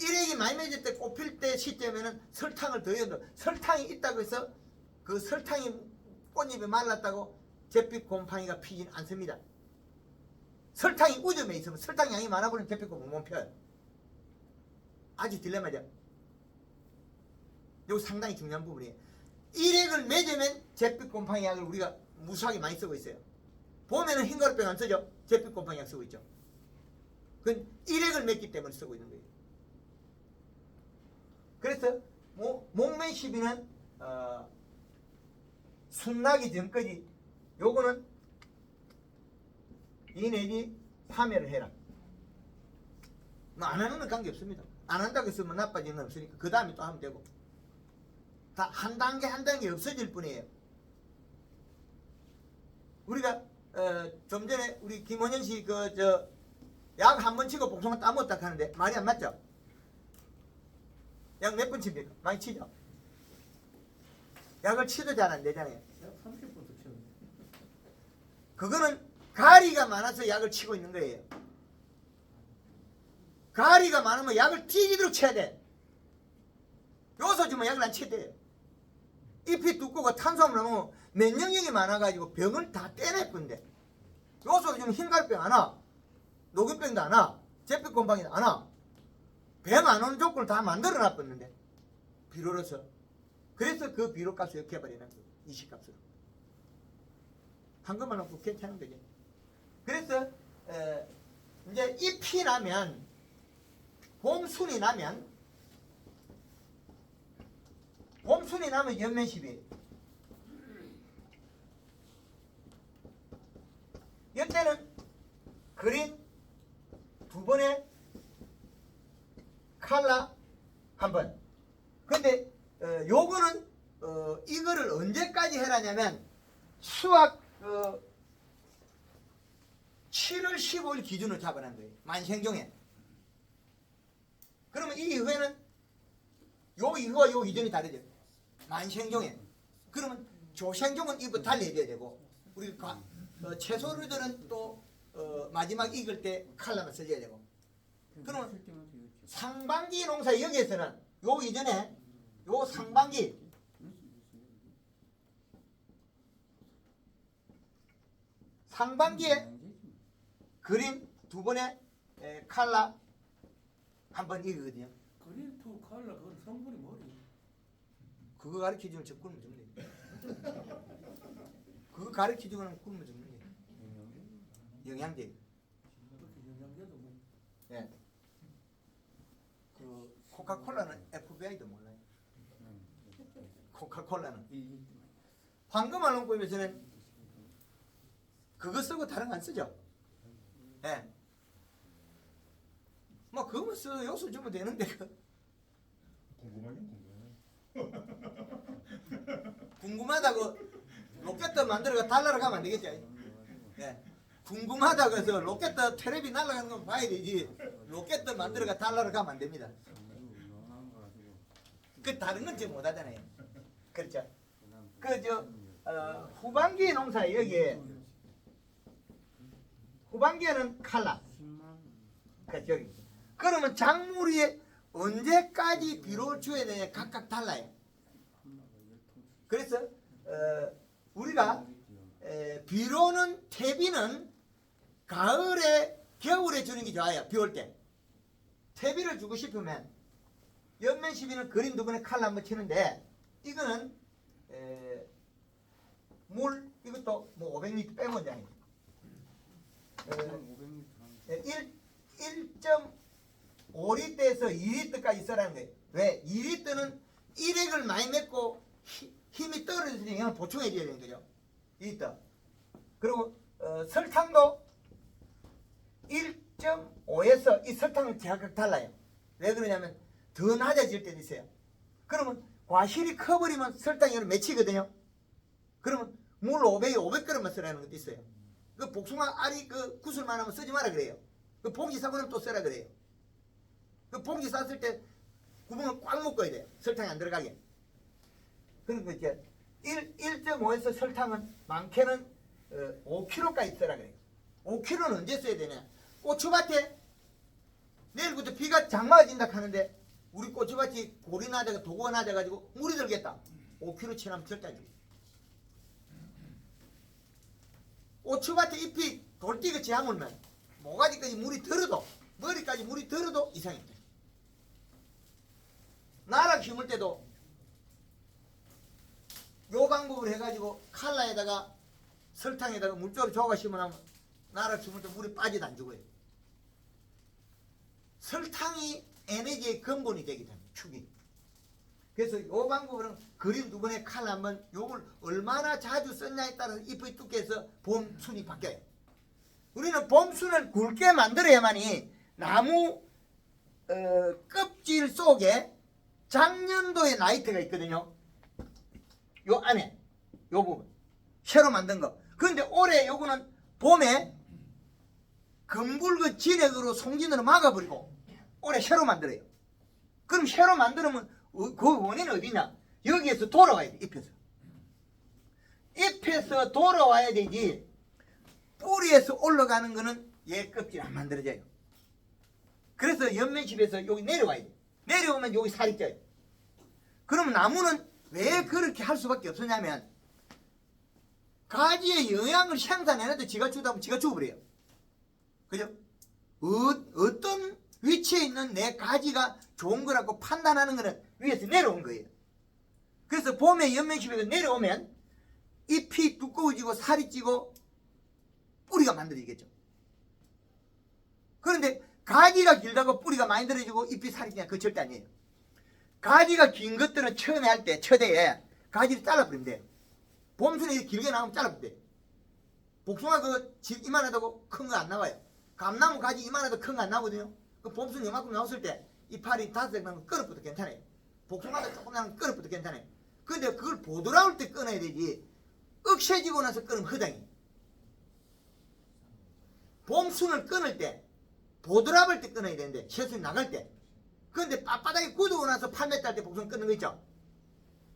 일액이 많이 맺을 때 꽃필 때 시점에는 설탕을 더 넣어도 설탕이 있다고 해서 그 설탕이 꽃잎이 말랐다고 잿빛 곰팡이가 피진 않습니다. 설탕이 우점에 있으면 설탕 양이 많아 보면 잿빛 곰팡이 못 펴요. 아주 딜레마죠. 이거 상당히 중요한 부분이에요. 일액을 맺으면 잿빛 곰팡이 약을 우리가 무수하게 많이 쓰고 있어요. 봄에는 흰가루병 안 쓰죠. 잿빛 곰팡이 약 쓰고 있죠. 그건 일액을 맺기 때문에 쓰고 있는 거예요. 그래서 목매 시비는 순나기 전까지 요거는 이 내지 파멸을 해라. 안 하는 건 관계없습니다. 안 한다고 했으면 나빠지는 건 없으니까 그 다음에 또 하면 되고 다 한 단계 한 단계 없어질 뿐이에요. 우리가 좀 전에 우리 김원현 씨 약 한 번 치고 복숭아 따먹었다 하는데 말이 안 맞죠? 약 몇 번 칩니까? 많이 치죠? 약을 치도 잘 안 되잖아요. 약 30번도 치는데. 그거는 가리가 많아서 약을 치고 있는 거예요. 가리가 많으면 약을 튀기도록 쳐야 돼. 요소 주면 약을 안 쳐야 돼요. 잎이 두껍고 탄수화물 하면 면역력이 많아가지고 병을 다 떼낼 건데 요소 주면 흰갈병 안 와. 녹균병도 안 와. 제병곰팡이도 안 와. 병 안 오는 조건을 다 만들어 놨었는데 비료로서. 그래서 그 비료값을 역해버리는 거예요. 이식값으로. 한 것만 놓고 괜찮은 거죠. 그래서 이제 잎이 나면 봄순이 나면 연면십이에요. 이때는 그린 2번에 칼라 1번. 근데 요거는 이거를 언제까지 해라냐면 수학 7월 15일 기준으로 잡아놓은 거예요. 만생종에. 그러면 이 이후에는 요 이후와 요 이전이 다르죠. 만생종에. 그러면 조생종은 이거 달리해야 되고 우리 채소류들은 또 마지막 익을 때 칼라만 써줘야 되고. 그러면 상반기 농사 여기에서는 요 이전에 요 상반기에 그린 2번에 칼라 1번 이거거든요. 그린 투 칼라 그건 성분이 뭐지? 그거 가르쳐주면 저 굶어 죽는 거예요. 그거 가르쳐주면 굶어 죽는 거예요. 영양제. 그렇게 영양제도 뭐. 예. 그 코카콜라는 FBI도 몰라요. 코카콜라는 황금 알론법에서는 그거 쓰고 다른 거 안 쓰죠. 예. 뭐 그거만 써 요소 주면 되는데 궁금하긴 궁금해. 궁금하다고 로켓 만들어가 달러로 가면 안 되겠죠. 예. 궁금하다고 해서 로켓 테레비 날아가는 건 봐야 되지. 로켓 만들어가 달러로 가면 안 됩니다. 그 다른 건 지금 못 하잖아요. 그렇죠. 후반기 농사 여기에 후반기에는 칼라. 그렇죠. 그러면 작물이 언제까지 비료를 줘야 되냐 각각 달라요. 그래서 우리가 비료는 퇴비는 가을에 겨울에 주는 게 좋아요. 비 올 때. 퇴비를 주고 싶으면 연면 시비는 그린 2번에 칼라 한번 치는데 이거는 물 이것도 뭐 500리터 빼면 되잖아요. 1.5리터에서 2리터까지 써라는 거예요. 왜? 2리터는 일액을 많이 맺고 힘이 떨어지니까 이건 보충해 줘야 되는 거죠. 2리터. 그리고 설탕도 1.5에서 이 설탕은 제각각 달라요. 왜 그러냐면 더 낮아질 때도 있어요. 그러면 과실이 커버리면 설탕이 맺히거든요. 그러면 물 500에 500g만 쓰라는 것도 있어요. 그 복숭아 알이 그 구슬만 하면 쓰지 마라 그래요. 그 봉지 사고 나면 또 쓰라 그래요. 그 봉지 쌌을 때 구멍을 꽉 묶어야 돼요. 설탕이 안 들어가게. 그러니까 이제 1.5에서 설탕은 많게는 5kg까지 쓰라 그래요. 5kg는 언제 써야 되냐? 고추밭에 내일부터 비가 장마가 진다 하는데 우리 고추밭이 골이 낮아가 도구가 낮아가지고 물이 들겠다. 5kg 치라면 절대 안 돼. 고추밭에 잎이 돌띠같이 하물면 모가지까지 물이 들어도 머리까지 물이 들어도 이상입니다. 나락 심을 때도 요 방법을 해가지고 칼라에다가 설탕에다가 물조를 저어가 심으면 나락 심을 때 물이 빠지도 안 죽어요. 설탕이 에너지의 근본이 되기 때문에 축이. 그래서 요 방법은 그린 2번에 칼라 한번 요걸 얼마나 자주 썼냐에 따라서 잎의 두께에서 봄순이 바뀌어요. 우리는 봄순을 굵게 만들어야만이 나무 껍질 속에 작년도의 나이트가 있거든요. 요 안에 요 부분 새로 만든 거. 그런데 올해 요거는 봄에 검붉은 진액으로 송진으로 막아버리고 올해 새로 만들어요. 그럼 새로 만들면 그 원인은 어디냐? 여기에서 돌아와야 돼. 잎에서 돌아와야 되지. 뿌리에서 올라가는 거는 얘 껍질 안 만들어져요. 그래서 연면십에서 여기 내려와야 돼. 내려오면 여기 살이 쪄요. 그럼 나무는 왜 그렇게 할 수밖에 없었냐면 가지의 영양을 생산해놔도 지가 주다 보면 지가 죽어버려요. 그죠? 어떤 위치에 있는 내 가지가 좋은 거라고 판단하는 거는 위에서 내려온 거예요. 그래서 봄에 연면십에서 내려오면 잎이 두꺼워지고 살이 찌고 뿌리가 만들어지겠죠. 그런데 가지가 길다고 뿌리가 많이 들어지고 잎이 살이 찌냐? 그거 절대 아니에요. 가지가 긴 것들은 처음에 할 때 처대에 가지를 잘라버리면 돼요. 봄순에 길게 나오면 잘라버리면 돼요. 복숭아 집 이만하다고 큰 거 안 나와요. 감나무 가지 이만하다고 큰 거 안 나오거든요. 그 봄순 요만큼 나왔을 때 이파리 5개 나면 끊어부터 괜찮아요. 복숭아도 조금 나면 끊어부터 괜찮아요. 근데 그걸 보드라울 때 끊어야 되지 억세지고 나서 끊으면 허당이에요. 봄순을 끊을 때 보드랍을 때 끊어야 되는데 새순이 나갈 때 근데 빳빳하게 굳고 나서 팔매 딸 때 복숭아 끊는 거 있죠?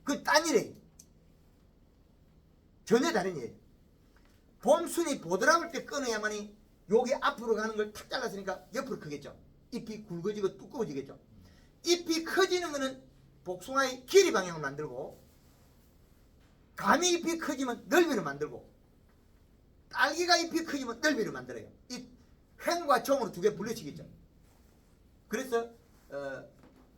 그건 딴 일이에요. 전혀 다른 일이에요. 봄순이 보드랍을 때 끊어야만이 여기 앞으로 가는 걸 탁 잘랐으니까 옆으로 크겠죠. 잎이 굵어지고 두꺼워지겠죠. 잎이 커지는 거는 복숭아의 길이 방향을 만들고 감이 잎이 커지면 넓이를 만들고 딸기가 잎이 커지면 넓이를 만들어요. 이 횡과 종으로 두 개 분리치겠죠. 그래서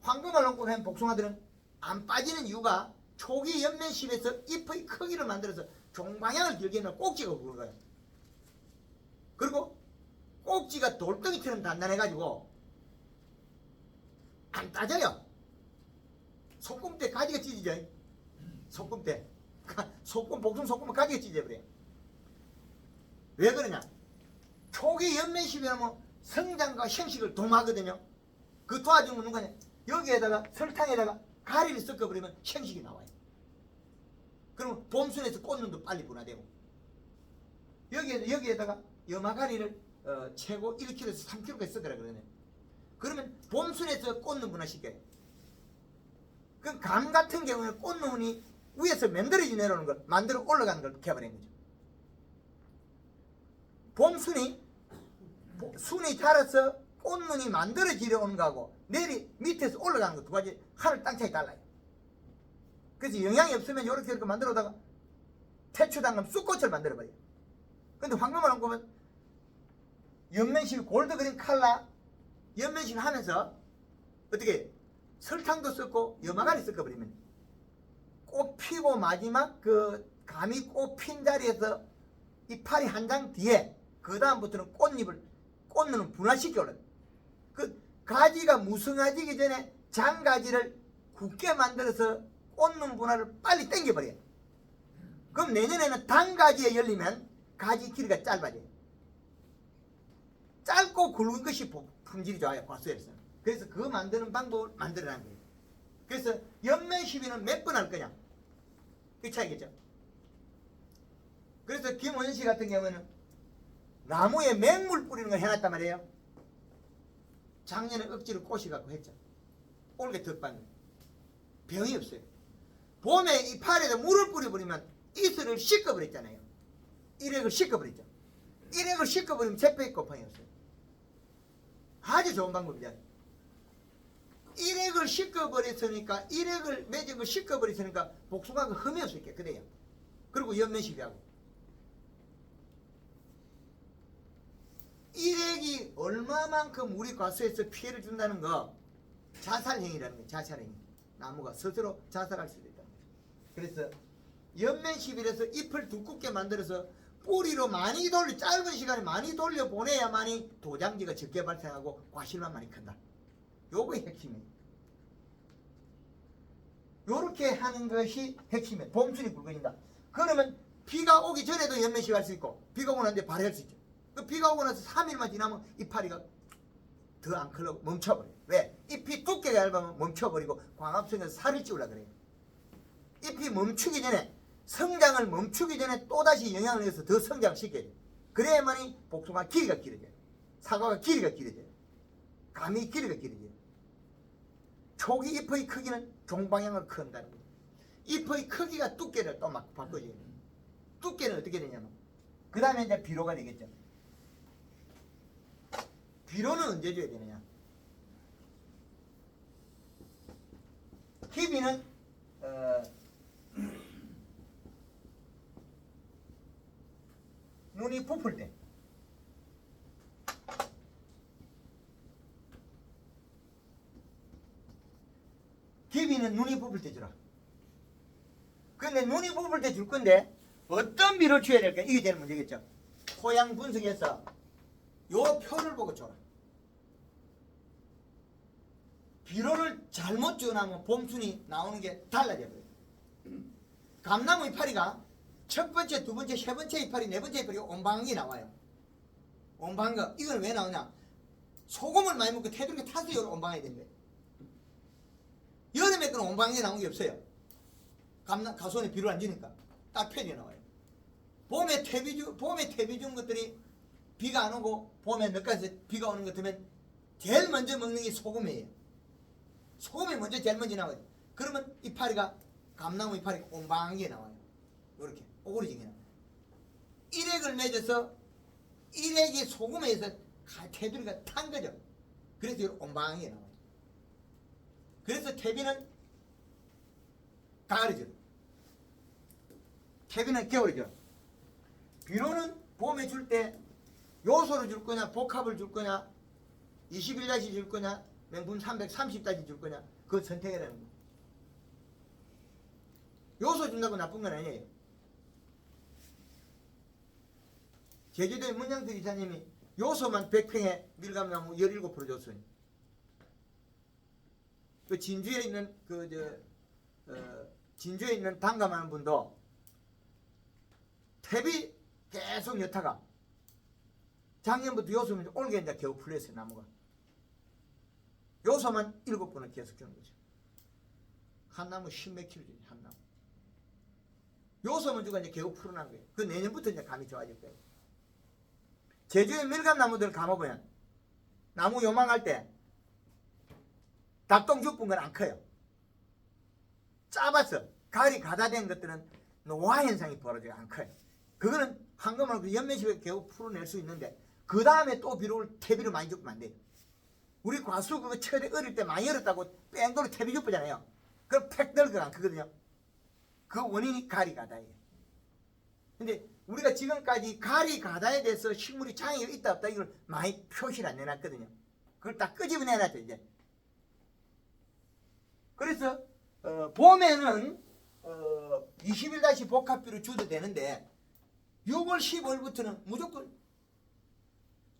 황금알 롱국 한 복숭아들은 안 빠지는 이유가 초기 연면실에서 잎의 크기를 만들어서 종 방향을 길게 하면 꼭지가 굵어요. 그리고 꼭지가 돌덩이처럼 단단해가지고 안 따져요. 소금 때 가지가 찢어져요. 소금 때 복숭 소금은 가지가 찢어버려요. 왜 그러냐? 초기 연면십이라면 성장과 형식을 도모하거든요. 그 도와주는 건 누구냐? 여기에다가 설탕에다가 가리를 섞어버리면 형식이 나와요. 그러면 봄순에서 꽃눈도 빨리 분화되고 여기에다가 염화가리를 최고 1kg에서 3kg까지 섞으라 그러네. 그러면 봄순에서 꽃눈 분화시켜요. 그럼 감 같은 경우는 꽃눈이 위에서 맨들어지 내려오는 걸 만들어 올라가는 걸 개발한 거죠. 봄순이 순이 자라서 꽃눈이 만들어지려 오는 거하고 밑에서 올라가는 거 두 가지 하늘 땅 차이 달라요. 그래서 영양이 없으면 이렇게 만들어다가 태초당하면 쑥꽃을 만들어버려요. 근데 황금알 보면 연면실 골드그린 칼라 연면실 하면서 어떻게 설탕도 썼고 염화가리 섞어버리면 꽃 피고 마지막 그 감이 꽃 핀 자리에서 이파리 한 장 뒤에 그 다음부터는 꽃눈을 분화시켜 올라요. 그 가지가 무성해지기 전에 장가지를 굳게 만들어서 꽃눈 분화를 빨리 당겨버려요. 그럼 내년에는 단가지에 열리면 가지 길이가 짧아져요. 짧고 굵은 것이 품질이 좋아요. 과수에서는. 그래서 그 만드는 방법을 만들어라는 거예요. 그래서 연면 시비는 몇 번 할 거냐? 그 차이겠죠. 그래서 김원현 씨 같은 경우는 나무에 맹물 뿌리는 걸 해놨단 말이에요. 작년에 억지로 꼬시갖고 했죠. 올게 덕반 병이 없어요. 봄에 이 팔에다 물을 뿌려버리면 이슬을 씻어버렸잖아요. 일액을 씻어버렸죠. 일액을 씻어버리면 재배의 곰팡이 없어요. 아주 좋은 방법이죠. 일액을 씻어버렸으니까 일액을 맺은 걸 씻어버렸으니까 복숭아가 흠이 없을 게 그래요. 그리고 연면시비하고 일액이 얼마만큼 우리 과수에서 피해를 준다는 거 자살행위라는 거예요. 자살행위. 나무가 스스로 자살할 수도 있다. 그래서 연면시비에서 잎을 두껍게 만들어서 뿌리로 많이 짧은 시간에 많이 돌려보내야만이 도장지가 적게 발생하고 과실만 많이 큰다. 요거의 핵심이에요. 요렇게 하는 것이 핵심이에요. 봄순이 굵어진다. 그러면 비가 오기 전에도 연면시비 할 수 있고 비가 오고 난데 발효할 수 있죠. 그 비가 오고 나서 3일만 지나면 이파리가 더 안 클려고 멈춰버려요. 왜? 잎이 두께가 얇으면 멈춰버리고 광합성에서 살을 찌우려고 그래요. 잎이 멈추기 전에 성장을 멈추기 전에 또다시 영향을 내서 더 성장시켜야 돼요. 그래야만이 복숭아 길이가 길어져요. 사과가 길이가 길어져요. 감이 길이가 길어져요. 초기 잎의 크기는 종방향을 큰다는 거예요. 잎의 크기가 두께를 또 막 바꿔줘요. 두께는 어떻게 되냐면 그 다음에 이제 비료가 되겠죠. 비료는 언제 줘야 되느냐? 희비는 눈이 부풀 때, 기비는 눈이 부풀 때 주라. 근데 눈이 부풀 때 줄 건데 어떤 비를 줘야 될까? 이게 제일 문제겠죠. 토양 분석에서 요 표를 보고 줘라. 비료를 잘못 주어나면 봄순이 나오는 게 달라져 버려요. 감나무 이파리가 첫 번째, 두 번째, 세 번째 이파리, 네 번째 이파리 온방이 나와요. 온방거 이건 왜 나오냐? 소금을 많이 먹고 테두리가 타서 요 온방이 된 거예요. 여름에 그런 온방이 나온 게 없어요. 가수원에 비료를 안 주니까 딱 편히 나와요. 봄에 퇴비 준 것들이 비가 안 오고 봄에 늦가서 비가 오는 것 같으면 제일 먼저 먹는 게 소금이에요. 소금이 제일 먼저 나와요. 그러면 이파리가 감나무 이파리가 온방하게 나와요. 이렇게 오그리지게 나와요. 일액을 맺어서 일액이 소금에 의해서 테두리가 탄 거죠. 그래서 온방하게 나와요. 그래서 퇴비는 가을이죠. 퇴비는 겨울이죠. 비료는 봄에 줄 때 요소를 줄 거냐, 복합을 줄 거냐, 21다시 줄 거냐, 명분 330다시 줄 거냐, 그걸 선택해야 되는 거예요. 요소 준다고 나쁜 건 아니에요. 제주도의 문양득 이사님이 요소만 100평에 밀감나무 17% 줬어요. 그 진주에 있는 진주에 있는 단감하는 분도 퇴비 계속 여타가 작년부터 요소만 올게 이제 겨우 풀렸어요. 나무가 요소만 7번을 계속 주는 거죠. 한 나무 10몇 킬로 주죠. 한 나무 요소만 주고 이제 겨우 풀어난 거예요. 그 내년부터 이제 감이 좋아질 거예요. 제주의 밀감나무들 감아보면 나무 요망할 때 닭똥죽 분 건 안 커요. 짧아서 가을이 가다된 것들은 노화 현상이 벌어져요. 안 커요. 그거는 황금을 연면식에 겨우 풀어낼 수 있는데 그 다음에 또 퇴비를 많이 주면 안 돼요. 우리 과수 그거 철에 어릴 때 많이 열었다고 뺑돌이 퇴비 줍잖아요. 그럼 팩 덜그 안 크거든요. 그 원인이 가을이 가다예요. 근데 우리가 지금까지 가을이 가다에 대해서 식물이 장애가 있다 없다 이걸 많이 표시를 안 내놨거든요. 그걸 딱 끄집어내놨죠 이제. 그래서 봄에는 20일 복합비를 줘도 되는데 6월 15일부터는 무조건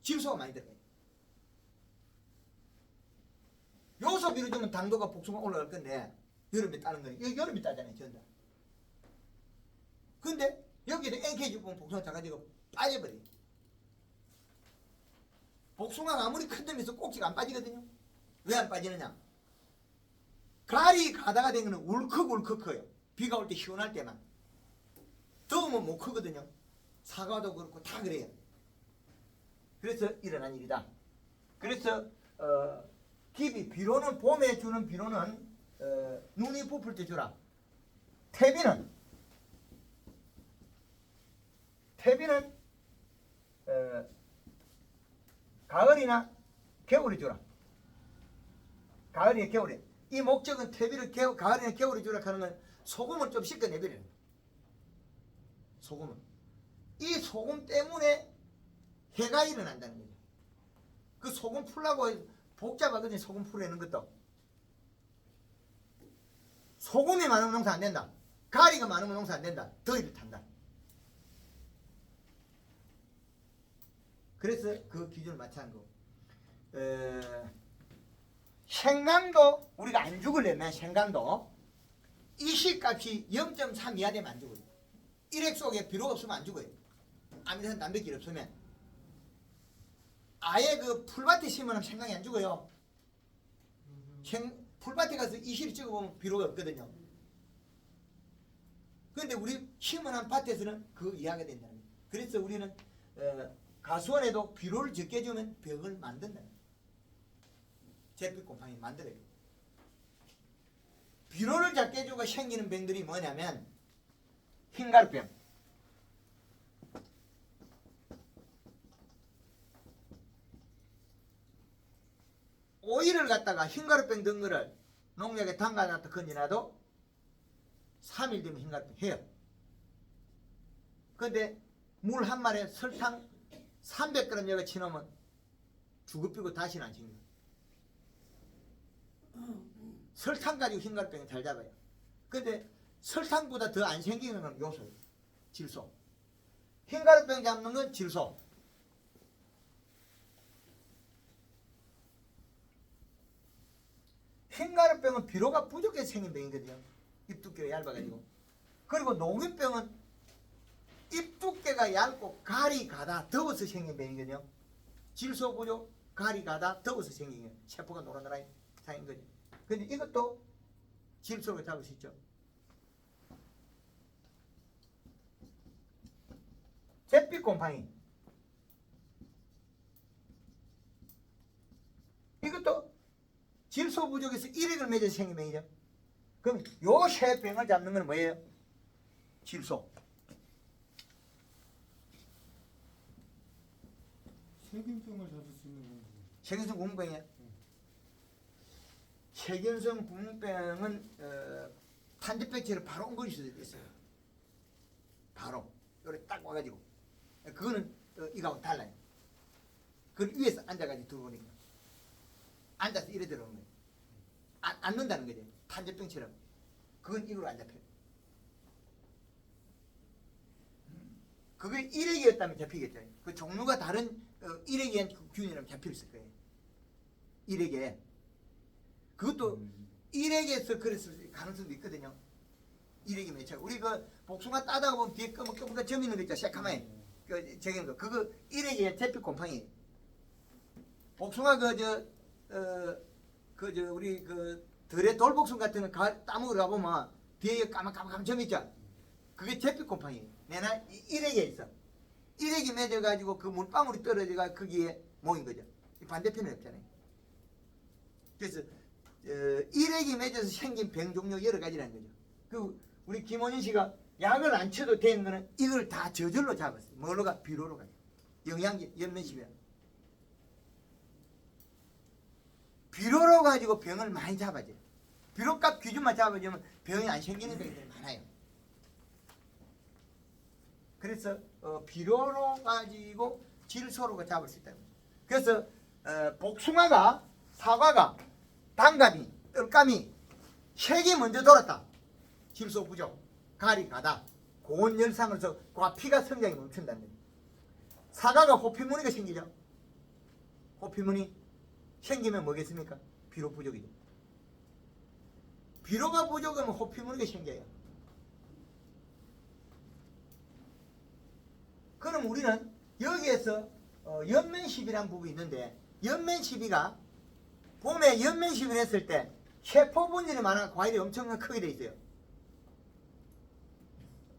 질소가 많이 들어가요. 요소비를 주면 당도가 복숭아 올라갈 건데 여름에 따는 거예요. 이거 여름에 따잖아요. 전다. 근데 여기에도 NK 주면 복숭아 작아지고 빠져버려요. 복숭아가 아무리 큰 놈에서 꼭지가 안 빠지거든요. 왜 안 빠지느냐? 가을이 가다가 된 거는 울컥울컥 커요. 비가 올 때 시원할 때만. 더우면 못 크거든요. 사과도 그렇고 다 그래요. 그래서 일어난 일이다. 그래서 비료는 봄에 주는 비료는 눈이 부풀 때 주라. 퇴비는 가을이나 겨울에 주라. 가을이나 겨울에. 이 목적은 퇴비를 가을이나 겨울에 주라 하는 건 소금을 좀 씻어내버려요. 소금은. 이 소금 때문에 해가 일어난다는 거죠. 그 소금 풀라고 복잡하거든요. 소금 풀어내는 것도. 소금이 많으면 농사 안 된다. 가리가 많으면 농사 안 된다. 더위를 탄다. 그래서 그 기준을 맞춰한 거고. 생강도 우리가 안 죽으려면 생강도 이식값이 0.3 이하 되면 안 죽어요. 일액 속에 비료가 없으면 안 죽어요. 아미산 단백질 없으면. 아예 그 풀밭에 심으면 생강이 안 죽어요. 풀밭에 가서 이실을 찍어보면 비료가 없거든요. 그런데 우리 심어놓은 밭에서는 그 이하가 된다는 거예요. 그래서 우리는 가수원에도 비료를 적게 주면 벽을 만든다. 잿빛 곰팡이 만들어요. 비로를 작게 해주고 생기는 병들이 뭐냐면 흰가루병, 오이를 갖다가 흰가루병 든 거를 농약에 담가놨다 건져놔도 3일 되면 흰가루병 해요. 근데 물 한 마리에 설탕 300g 여기 치놓으면 죽어피고 다시는 안 생겨요. 설탕 가지고 흰가루병이 잘 잡아요. 근데 설탕보다 더 안 생기는 건 요소예요. 질소. 흰가루병 잡는 건 질소. 흰가루병은 비료가 부족해서 생긴 병이거든요. 잎 두께가 얇아가지고. 그리고 녹균병은 잎 두께가 얇고 갈이 가다 더워서 생긴 병이거든요. 질소 부족, 갈이 가다 더워서 생긴 거예요. 세포가 노란노란 생긴 거죠. 근데 이것도 질소로 잡을 수 있죠. 잿빛 곰팡이. 이것도 질소 부족에서 일액을 맺어서 생긴 병이죠. 그럼 요 세 병을 잡는 건 뭐예요? 질소. 세균병을 잡을 수 있는 건 세균성 구문병이에요. 세균성 구문병은 탄저병처럼 바로 엉거릴 수도 있어요. 바로 요래 딱 와가지고 그거는 이거하고 달라요. 그건 위에서 앉아가지고 들어오니까 앉아서 이래 들어오는 거예요. 앉는다는 거죠. 탄저병처럼. 그건 이거로 안 잡혀요. 그게 일액이었다면 잡히겠죠. 그 종류가 다른 일액의 균이라면 잡힐 거예요. 일액에. 그것도 일액에서 그랬을 가능성도 있거든요. 일액이 맺혀. 우리 그 복숭아 따다가 보면 뒤에 검은 점 있는 거 있죠. 새카마에. 그 저기 거 그거 일액의 잿빛 곰팡이. 복숭아 우리 그 들의 돌복숭 같은 거 따먹으러 가보면 뒤에 까만 점 있죠. 그게 잿빛 곰팡이. 내나 일액에 있어. 일액이 맺어가지고 그 물방울이 떨어져가 거기에 모인 거죠. 반대편은 없잖아요. 그래서 일액이 맺어서 생긴 병 종류 여러 가지라는 거죠. 그 우리 김원인 씨가 약을 안 쳐도 되는 거는 이걸 다 저절로 잡았어요. 뭘로가? 비료로 가요. 영양제, 연면십이야. 비료로 가지고 병을 많이 잡아줘요. 비료값 기준만 잡아주면 병이 안 생기는 병들이 많아요. 그래서 비료로 가지고 질소로 잡을 수 있다는 거죠. 그래서 복숭아가, 사과가, 단감이, 뜰감이 색이 먼저 돌았다. 질소 부족, 갈이 가다, 고온 열상으로서 과피가 성장이 멈춘다는 거예요. 사과가 호피무늬가 생기죠. 호피무늬 생기면 뭐겠습니까? 비료 부족이죠. 비료가 부족하면 호피무늬가 생겨요. 그럼 우리는 여기에서 연면시비라는 부분이 있는데, 연면시비가 봄에 연면시비를 했을 때 세포 분열이 많아 과일이 엄청나게 크게 돼 있어요.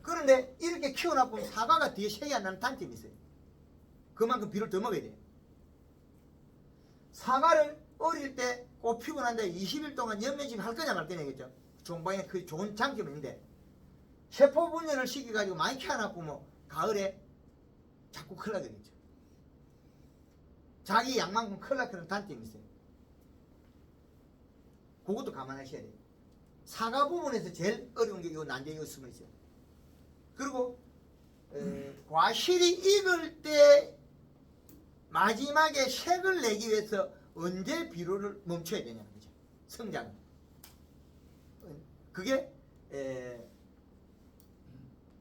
그런데 이렇게 키워놔보면 사과가 뒤에 색이 안 나는 단점이 있어요. 그만큼 비료를 더 먹어야 돼요. 사과를 어릴 때 꽃 피고 난 다음에 20일 동안 연면시비 할 거냐 말 거냐겠죠. 종방에 그 좋은 장점이 있는데, 세포 분열을 시켜가지고 많이 키워놔보면 가을에 자꾸 큰일 나겠죠. 자기 양만큼 큰일 나는 단점이 있어요. 그것도 감안하셔야 돼요. 사과 부분에서 제일 어려운 게 이 난제가 숨어 있어요. 그리고 과실이 익을 때 마지막에 색을 내기 위해서 언제 비료를 멈춰야 되냐는 거죠. 성장. 그게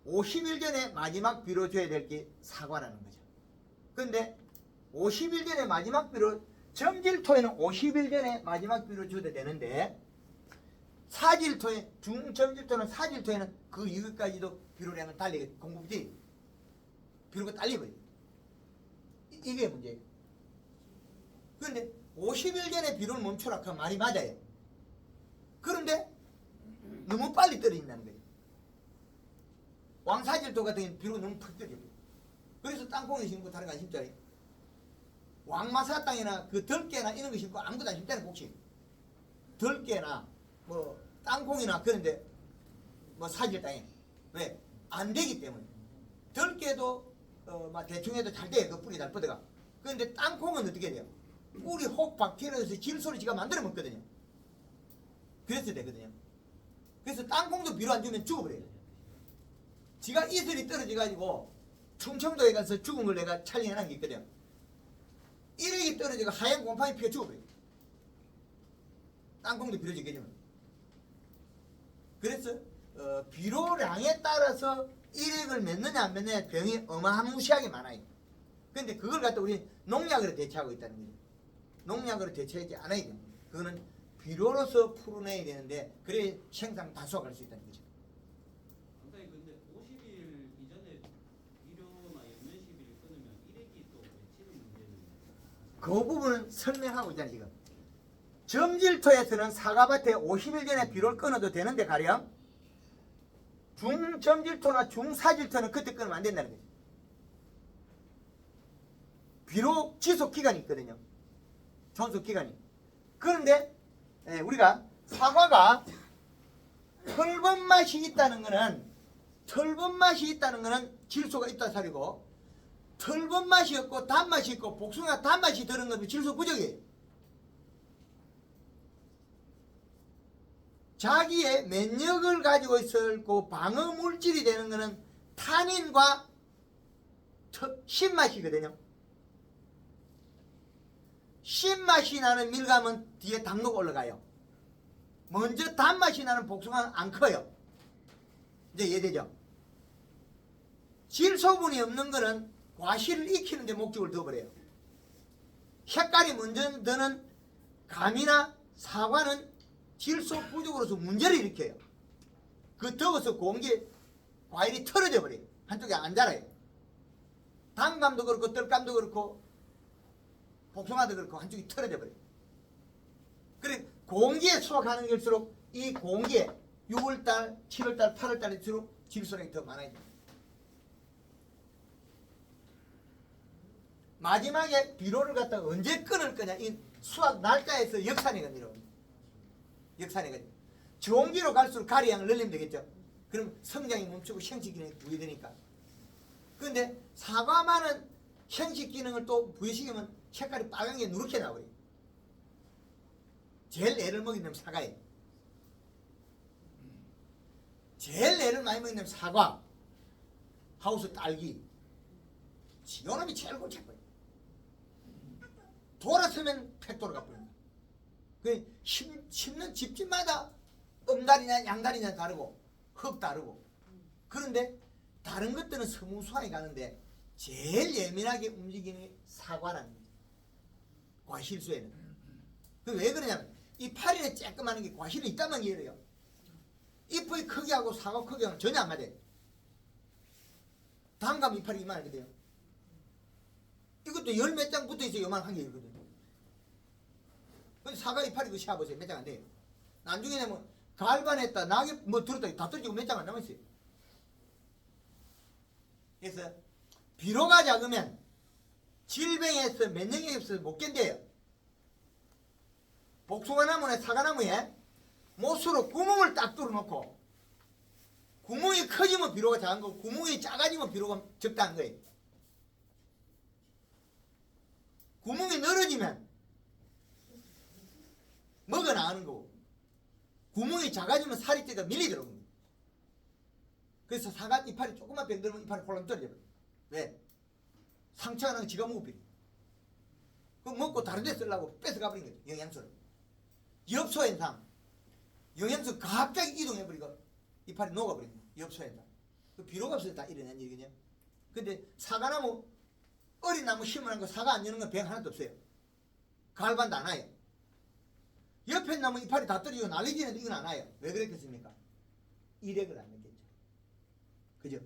50일 전에 마지막 비료 줘야 될 게 사과라는 거죠. 근데 50일 전에 마지막 비료, 점질토에는 50일 전에 마지막 비료 줘야 되는데, 사질토에, 중점질토는 사질토에는 그 이후까지도 비료량을 달리게 공급지 비료가 딸려버려요. 이게 문제예요. 그런데 50일 전에 비료를 멈춰라 그 말이 맞아요. 그런데 너무 빨리 떨어진다는 거예요. 왕사질토 같은 경우는 비료가 너무 팍 떨어져요. 그래서 땅콩에 심고 다른 거 안 심잖아요. 왕마사 땅이나 그 들깨나 이런 거 심고 아무것도 안 심잖아요. 혹시 들깨나 뭐 땅콩이나 그런데 뭐 사질 땅에 왜? 안 되기 때문에 덜게도 막 대충 해도 잘 돼. 그 뿌리 잘 뻗어가. 그런데 땅콩은 어떻게 돼요? 뿌리 혹 박히면서 질소를 지가 만들어 먹거든요. 그래서 되거든요. 그래서 땅콩도 비료 안 주면 죽어버려요. 지가 이슬이 떨어져 가지고 충청도에 가서 죽은 걸 내가 촬영해놓은 게 있거든요. 일액이 떨어지고 하얀 곰팡이 피가 죽어버려요. 땅콩도 비료 지게지면. 그래서 비료량에 따라서 일액을 맺느냐 안 맺느냐 병이 어마무시하게 많아요. 근데 그걸 갖다 우리 농약으로 대체하고 있다는 거죠. 농약으로 대체하지 않아야 됩니다. 그거는 비료로서 풀어내야 되는데 그래 생산 다수화할 수 있다는 거죠. 원장님 근데 50일 이전에 비료나 연면 시비를 끊으면 일액이 또 맺히는 문제는 그 부분은 설명하고 있잖아요. 지금 점질토에서는 사과밭에 50일 전에 비료를 끊어도 되는데 가령 중점질토나 중사질토는 그때 끊으면 안 된다는 거죠. 비료 지속기간이 있거든요. 존속기간이. 그런데 우리가 사과가 털번 맛이 있다는 거는 질소가 있다 살이고 털번 맛이 없고 단맛이 있고 복숭아 단맛이 들은 것도 질소 부족이에요. 자기의 면역을 가지고 있었고 방어 물질이 되는 것은 타닌과 신맛이거든요. 신맛이 나는 밀감은 뒤에 당도가 올라가요. 먼저 단맛이 나는 복숭아는 안 커요. 이제 이해되죠? 질소분이 없는 거는 과실을 익히는 데 목적을 둬버려요. 색깔이 먼저 드는 감이나 사과는 질소 부족으로서 문제를 일으켜요. 그 더워서 공기에 과일이 털어져 버려요. 한쪽에 안 자라요. 단감도 그렇고 뜰감도 그렇고 복숭아도 그렇고 한쪽이 털어져 버려요. 그래 공기에 수확하는 걸수록 이 공기에 6월달, 7월달, 8월달일수록 질소량이 더 많아야 됩니다. 마지막에 비료를 갖다가 언제 끊을 거냐 이 수확 날짜에서 역산이거든요. 역산이거든요. 종기로 갈수록 가리양을 늘리면 되겠죠. 그럼 성장이 멈추고 형식 기능이 부여되니까. 그런데 사과만은 형식 기능을 또 부여시키면 색깔이 빨간 게 누렇게 나와요. 제일 애를 먹이는 놈 사과예요. 제일 애를 많이 먹이는 놈 사과, 하우스 딸기. 요놈이 제일 골치 아파요. 돌아서면 팩도로 가버립니다. 그 심는 집집마다 음다리냐 양다리냐 다르고 흙 다르고 그런데 다른 것들은 스무스하게 가는데 제일 예민하게 움직이는 사과라는 거죠. 과실수에는. 그 왜 그러냐면 이 파리에 쬐끔하는 게 과실이 있다만 이래요. 잎의 크기하고 사과 크기하고는 전혀 안 맞아요. 단감 이파리 이만하거든요. 이것도 열 몇 장 붙어있어요. 요만한 게 있거든요. 근데 사과 이파리 그 씌워보세요. 몇 장 안 돼요. 나중에 되면 갈반했다 낙엽 뭐 들었다 다 떨어지고 몇 장 안 남았어요. 그래서 비료가 작으면 질병에서 면역력이 없어서 못 견뎌요. 복숭아나무나 사과나무에 못으로 구멍을 딱 뚫어놓고 구멍이 커지면 비료가 작은 거고 구멍이 작아지면 비료가 적다는 거예요. 구멍이 늘어지면 먹어 나가는 거고 구멍이 작아지면 살이 떼가 밀리 들어오는 거예요. 그래서 사과 이파리 조금만 병들면 이파리 홀랑 떨어져요. 왜? 상처가 나면 지가 먹어버려. 그거 먹고 다른 데 쓰려고 뺏어가버린 거죠. 영양소를. 엽소현상. 영양소 갑자기 이동해버리고 이파리 녹아버린 거예요. 엽소현상. 그 비료가 없어서 다 일어난 일이거든요. 근데 사과나무 어린 나무 심으는 거 사과 안 여는 건 병 하나도 없어요. 갈반도 안 와요. 옆에 나무 이파리 다 떨어지고 난리지는데 이건 안 와요. 왜 그랬겠습니까? 일액을 안 넣겠죠. 그죠?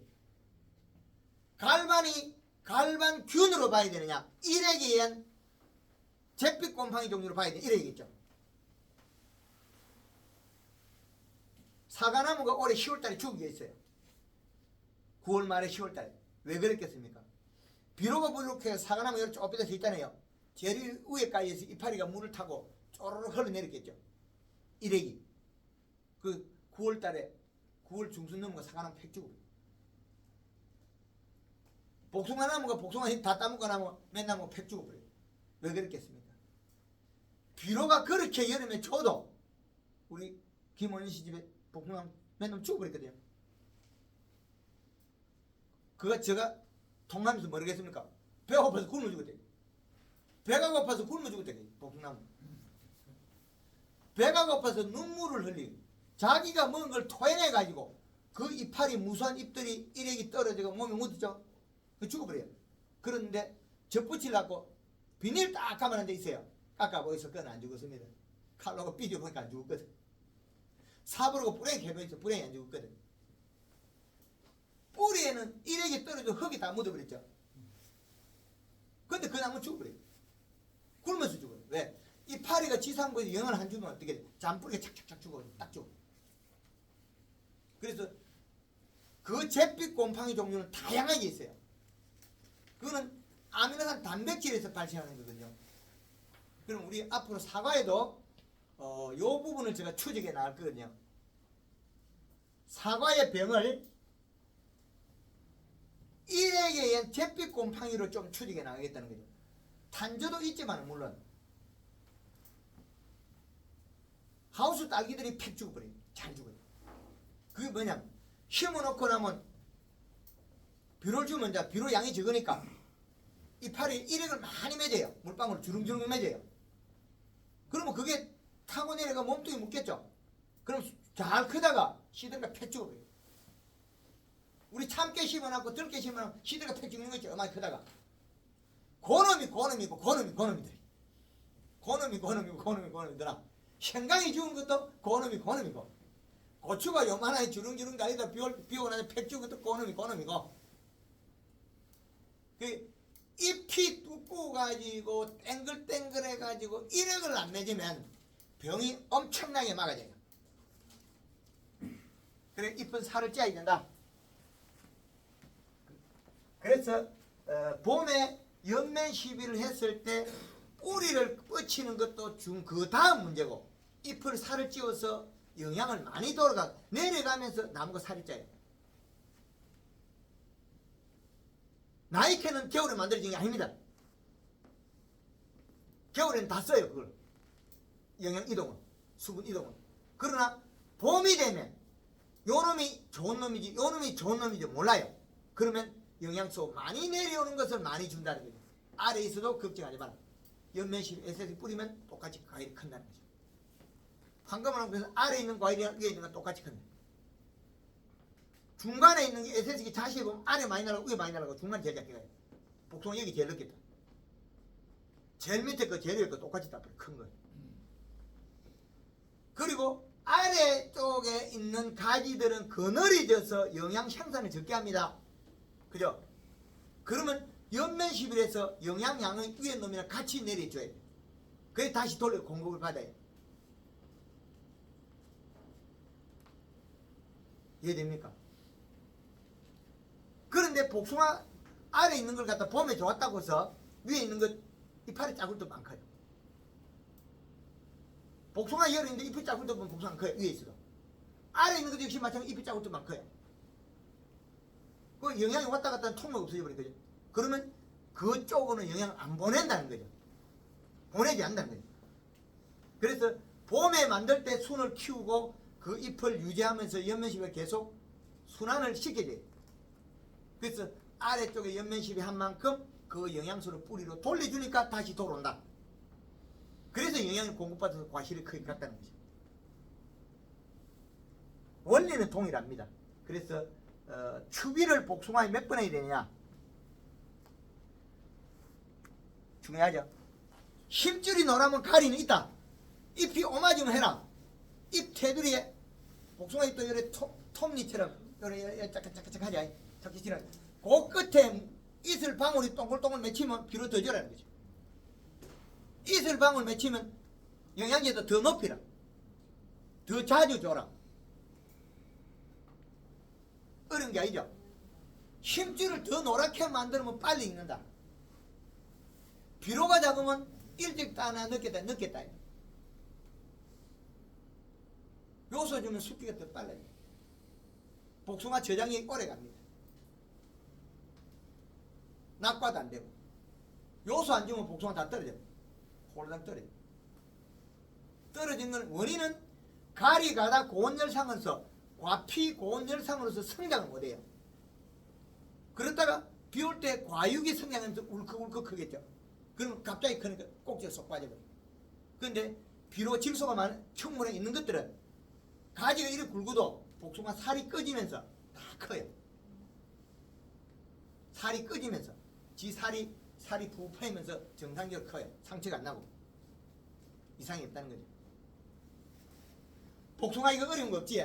갈반균으로 봐야 되느냐 일액에 의한 잿빛 곰팡이 종류로 봐야 되느냐 이래야겠죠. 사과나무가 올해 10월달에 죽은 게 있어요. 9월 말에 10월달에. 왜 그랬겠습니까? 비료가 부족해서 사과나무 여기 좁혀서 있잖아요. 제일 위에까지에서 이파리가 물을 타고 쪼르륵 흘러내렸겠죠. 일액이. 그 9월 달에 9월 중순 넘은 거 사과나무 팩 주고 복숭아 나무가 복숭아 다 따먹고 나면 맨날 뭐 팩 주고 그래요. 왜 그랬겠습니까? 비료가 그렇게 여름에 줘도 우리 김원희 씨 집에 복숭아 맨날 주고 그랬거든요. 그거 제가 통하면서 모르겠습니까? 배가 고파서 굶어 죽었대요. 배가 고파서 굶어 죽었대요. 복숭나무. 배가 고파서 눈물을 흘리고 자기가 먹은 걸 토해내가지고 그 이파리 무수한 잎들이 일액이 떨어지고 몸에 묻었죠. 그 죽어버려요. 그런데 젖붙이려고 비닐 딱 감아놓은 데 있어요. 깎아보이서 그건 안 죽었습니다. 칼로가 삐져보니까 안 죽었거든. 사부르고 뿌랭이 해보이서 뿌랭이 안 죽었거든. 뿌리에는 일액이 떨어져 흙이 다 묻어버렸죠. 근데 그 나무 죽어버려요. 굶어서 죽어요. 왜? 이 파리가 지상부에서 영을 한 주면 어떻게 돼? 잔뿌리가 착착착 죽어요. 딱 죽어. 그래서 그 잿빛 곰팡이 종류는 다양하게 있어요. 그거는 아미노산 단백질에서 발생하는 거거든요. 그럼 우리 앞으로 사과에도 요 부분을 제가 추적해 나갈 거거든요. 사과의 병을 일액에 의한 잿빛 곰팡이로 좀 추적해 나가겠다는 거죠. 탄저도 있지만 물론 하우스 딸기들이 팩 죽어버려요. 잘 죽어요. 그게 뭐냐, 심어놓고 나면 비료를 주면 이제 비료 양이 적으니까 이파리 일액을 많이 맺어요. 물방울 주렁주렁 맺어요. 그러면 그게 타고 내려가 몸뚱이 묻겠죠. 그럼 잘 크다가 시들가 팩 죽어버려요. 우리 참깨 심어놨고 들깨 심어놓고 시들가 팩 죽는 거 있죠. 어마이 크다가 고놈이들아 생강이 죽은 것도 고놈이고 고추가 요만하게 주렁주렁 달리다 비 오고 나서 팩 죽은 것도 고놈이고 그 잎이 두꺼워 가지고 땡글땡글해 가지고 일액을 안 맺으면 병이 엄청나게 막아져요. 그래 잎은 살을 쪄야 된다. 그래서 봄에 연면 시비를 했을 때 뿌리를 뻗치는 것도 그 다음 문제고 잎을 살을 찌워서 영양을 많이 돌아가 내려가면서 나무가 살이 쪄요. 나이캐는 겨울에 만들어진 게 아닙니다. 겨울에는 다 써요 그걸. 영양 이동은 수분 이동은. 그러나 봄이 되면 요놈이 좋은 놈이지 요놈이 좋은 놈이지 몰라요. 그러면 영양소 많이 내려오는 것을 많이 준다는 거죠. 아래에 있어도 걱정하지 마라. 연면실 SS 뿌리면 똑같이 과일이 큰다는 거죠. 황금을 그래서 아래에 있는 과일이랑 위에 있는 건 똑같이 큰다. 중간에 있는 게 SS기 자세히 보면 아래 많이 날아가고 위에 많이 날아가고 중간 제일 작게 가요. 복숭아 여기 제일 넓겠다. 제일 밑에 거 제일 위에 거 똑같이 다 큰 거예요. 그리고 아래쪽에 있는 가지들은 그늘이져서 영양 생산을 적게 합니다. 그죠? 그러면 연면시비에서 영양량의 위에 놈이랑 같이 내려줘야 돼요. 그래 다시 돌려 공급을 받아요. 이해됩니까? 그런데 복숭아 아래 있는 걸 갖다 봄에 좋았다고 해서 위에 있는 것 이파리 짜글도 많고요. 복숭아 열인데 잎이 짜글도 보면 복숭아 커요. 위에 있어도. 아래 있는 것도 역시 마찬가지로 잎이 짜글도 많고요. 그 영양이 왔다 갔다 하는 통로가 없어져 버린 거죠. 그러면 그쪽으로는 영양을 안 보낸다는 거죠. 보내지 않는다는 거죠. 그래서 봄에 만들 때 순을 키우고 그 잎을 유지하면서 연면십을 계속 순환을 시켜줘요. 그래서 아래쪽에 연면십이 한 만큼 그 영양소를 뿌리로 돌려주니까 다시 돌아온다. 그래서 영양이 공급받아서 과실이 크게 갔다는 거죠. 원리는 동일합니다. 그래서 추비를 복숭아에 몇 번 해야 되느냐? 중요하죠. 힘줄이 노라면 가리는 있다. 잎이 오마지면 해라. 잎 테두리에 복숭아 잎도 이렇게 톱니처럼 이렇게 짝짝짝짝 하지. 짝짝짝짝. 그 끝에 이슬 방울이 동글동글 맺히면 비로 더 줘라는 거죠. 이슬 방울 맺히면 영양제도 더 높이라. 더 자주 줘라. 어려운 게 아니죠. 힘줄을 더 노랗게 만들면 빨리 익는다. 비료가 작으면 일찍 따나 늦게 따. 요 요소 주면 숫기가 더 빨라요. 복숭아 저장이 오래 갑니다. 낙과도 안 되고. 요소 안 주면 복숭아 다 떨어져요. 홀랑 떨어져요. 떨어진 건 원인은 가리 가다 고온열상으로서 과피 고온열상으로서 성장을 못해요. 그렇다가 비 올 때 과육이 성장하면서 울컥울컥 크겠죠. 그러면 갑자기 크니까 꼭지가 쏙 빠져버려요. 그런데 비로 질소가 많은 충분히 있는 것들은 가지가 이렇게 굵어도 복숭아 살이 꺼지면서 다 커요. 살이 꺼지면서 지 살이 푹 파이면서 정상적으로 커요. 상처가 안 나고 이상이 없다는 거죠. 복숭아 이거 어려운 거 없지?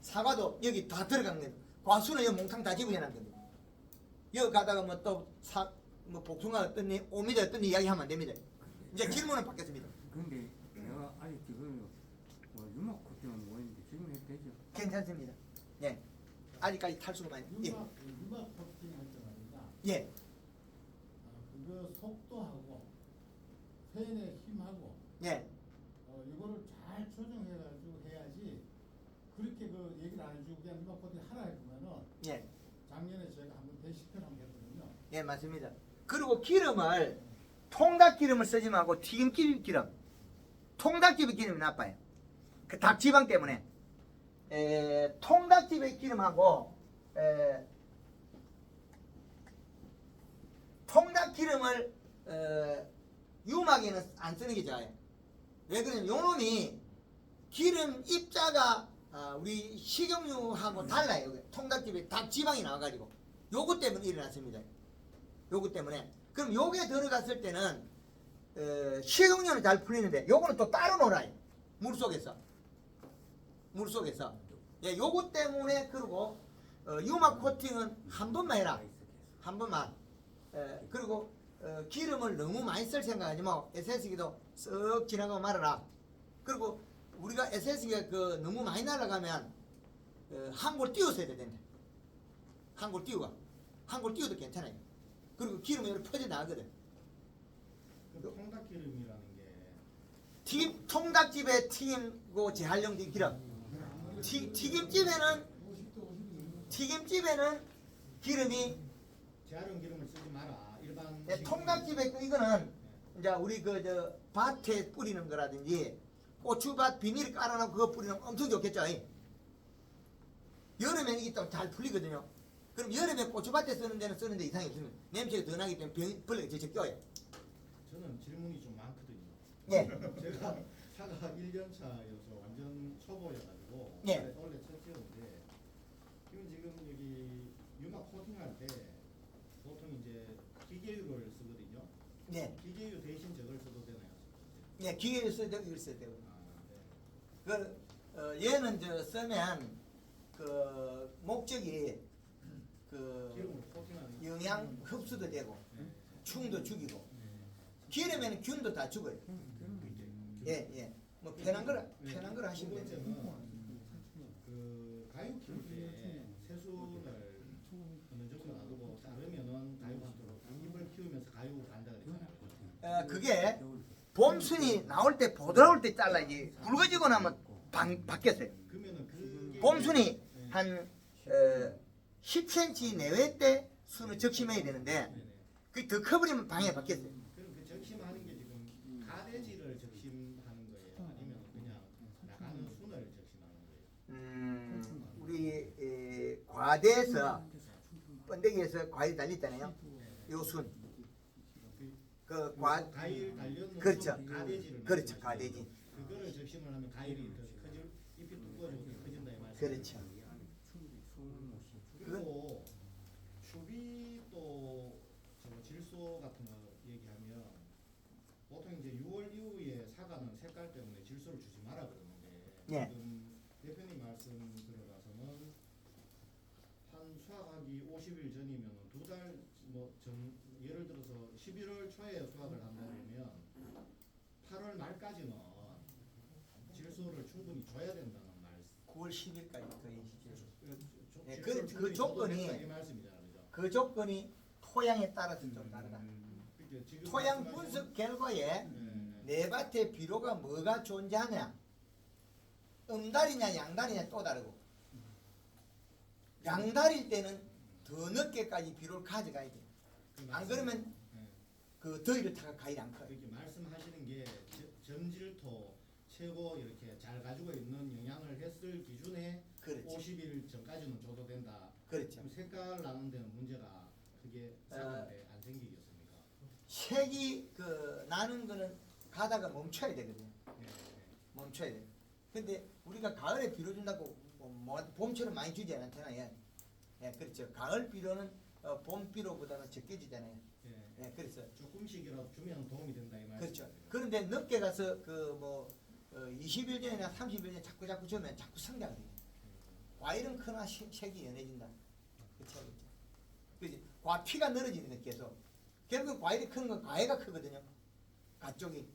사과도 여기 다 들어간 거예요. 과수는 여기 몽탕 다 집어내는 겁니다. 여기 가다가 뭐 복숭아 어떠니 오미자 어떠니 이야기하면 안 됩니다. 이제 질문은 받겠습니다. 근데 내가 아직 지금 유막 코팅은 뭐였는데 지금 해도 되죠? 괜찮습니다. 예. 아직까지 탈수가 많이. 예. 유막 코팅 할 때 말이냐. 예. 그거 속도하고 팬의 힘하고 예. 이거를 잘 조정해가지고 해야지. 그렇게 그 얘기를 안 해주고 그냥 유막 코팅 하라 했으면은 예. 작년에 제가 한번 대시편 한번 했거든요. 예, 맞습니다. 그리고 기름을 통닭기름을 쓰지 말고 튀김기름. 통닭집의 기름이 나빠요. 그 닭지방 때문에. 통닭집의 기름하고 통닭기름을 유막에는 안 쓰는 게 좋아요. 왜 그러냐면 요놈이 기름 입자가 우리 식용유하고 달라요. 통닭집에 닭지방이 나와가지고 요것 때문에 일어났습니다. 요것 때문에. 그럼 요게 들어갔을 때는 식용유는 잘 풀리는데 요거는 또 따로 놀아요. 물속에서. 예, 요것 때문에. 그리고 유막 코팅은 한 번만 해라. 한 번만. 그리고 기름을 너무 많이 쓸 생각하지 마. SS기도 쓱 지나가고 말아라. 그리고 우리가 SS기가 너무 많이 날아가면 한 골 띄워서 해야 된다. 한 골 띄워도 괜찮아요. 그리고 기름이 이렇게 퍼져나가거든. 그 통닭기름이라는 게 통닭집에 튀김고 재활용 기름. 튀김집에는 기름이 재활용 기름을 쓰지 마라. 일반 통닭집에 이거는 이제 우리 밭에 뿌리는 거라든지 고추밭 비닐 깔아놓고 그거 뿌리는 거 엄청 좋겠죠. 여름에는 이게 또 잘 풀리거든요. 그럼 여름에 고추밭에 쓰는 데는 쓰는데 이상이 없습니다. 냄새가 더 나기 때문에 벌레가 저쪽 껴요. 저는 질문이 좀 많거든요. 예. 제가 사과 1년 차여서 완전 초보여가지고 예. 원래 첫째인데 지금 여기 유막 코팅할 때 보통 이제 기계유를 쓰거든요. 예. 기계유 대신 저걸 써도 되나요? 예, 기계를 써야 되고 이걸 써야 되고. 네. 얘는 쓰면 목적이 기름을 코팅하는 영양 흡수도 되고 네. 충도 죽이고 네. 기름에는 균도 다 죽어요. 예. 뭐 편한 걸 하시면 두 돼요. 번째는 그 가육 키울 때 새순을 어느 정도 놔두고 자르면은 가육하도록 잎을 키우면서 가육을 간다 그랬잖아요. 그게 봄순이 나올 때 보드라올 때 잘라야지 굵어지고 나면 바뀌었어요. 그러면은 그게 봄순이 한 10cm 내외 때 순을 적심해야 되는데 그게 더 커버리면 방향이 바뀌었어요. 그럼 그 적심하는 게 지금 가대지를 적심하는 거예요? 아니면 그냥 나가는 순을 적심하는 거예요? 우리 과대에서 번데기에서 과일 달렸잖아요. 요 순. 가일 달렸는 그렇죠. 순, 가대지를 그렇죠. 말씀하시는 가대지. 거예요. 그거를 적심을 하면 가일이 더 커질, 잎이 두꺼워지고 커진다 이 말씀. 그렇죠. 그리고 추비 또 질소 같은 거 얘기하면 보통 이제 6월 이후에 사과는 색깔 때문에 질소를 주지 마라 그러는데 예. 지금 대표님 말씀 들어가서는 한 수확하기 50일 전이면 두 달 예를 들어서 11월 초에 수확을 한다면 8월 말까지는 질소를 충분히 줘야 된다는 말씀. 9월 10일까지 거의 시죠. 네, 질소를 그 충분히 조건이- 줘도 된다 이 말씀이잖아요, 그죠? 그 조건이 토양에 따라서 좀 다르다. 그러니까 지금 토양 말씀하신- 분석 결과에 네. 내 밭에 비료가 뭐가 존재하냐 음달이냐 양달이냐 또 다르고 양달일 때는 더 늦게까지 비료를 가져가야 돼. 안 그러면 네. 그 더위를 타가 가일 안 커요. 이렇게 말씀하시는 게 전질토 최고 이렇게 잘 가지고 있는 영양을 했을 기준에 그렇지. 50일 전까지는 줘도 된다. 그렇죠. 그럼 색깔 나는 데는 문제가 그게 사는데 안 생기겠습니까? 색이 그 나는 거는 가다가 멈춰야 되거든요. 예. 멈춰야 돼. 근데 우리가 가을에 비료 준다고 뭐 봄처럼 많이 주지 않잖아요. 예, 그렇죠. 가을 비료는 봄 비료보다는 적게 주잖아요. 예. 예, 그래서 조금씩이라도 주면 도움이 된다 이 말이죠. 그렇죠. 그런데 늦게 가서 그 뭐 20일 전이나 30일 전에 자꾸 주면 자꾸 성장돼요. 과일은 크나 색이 연해진다. 그렇죠, 그렇죠. 그지? 과피가 늘어지는 데 계속. 결국 과일이 크는 건 과해가 크거든요. 가쪽이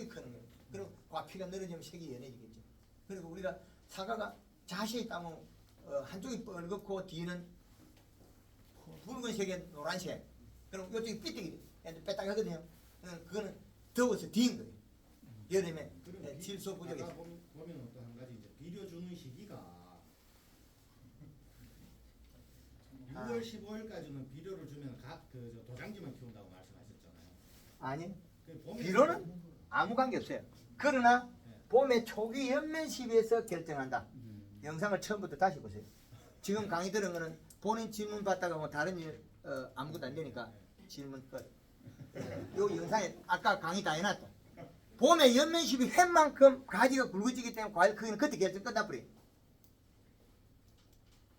크는 거예요. 그리고 과피가 늘어지면 색이 연해지겠죠. 그리고 우리가 사과가 자세히 따면 한쪽이 빨갛고 뒤는 붉은색에 노란색. 그럼 이쪽이 삐뚤이 빼딱하거든요. 그거는 더워서 뒤인 거예요. 여름에 그럼 질소 부족에. 아까 보면 또 한 가지 이제 비료 주는 시기가 6월 15일까지는 비료를 주면 그 도장지만 키운다고 말씀하셨잖아요. 아니 그 봄에 비료는 아무 관계 없어요. 그러나 봄에 초기 연면 시비에서 결정한다. 영상을 처음부터 다시 보세요. 지금 강의 들은 거는 본인 질문 받다가 뭐 다른 일 아무것도 안 되니까 질문 끝. 요 영상에 아까 강의 다 해놨다. 봄에 연면 시비 햇만큼 가지가 굵어지기 때문에 과일 크기는 그때 결정 끝나버려.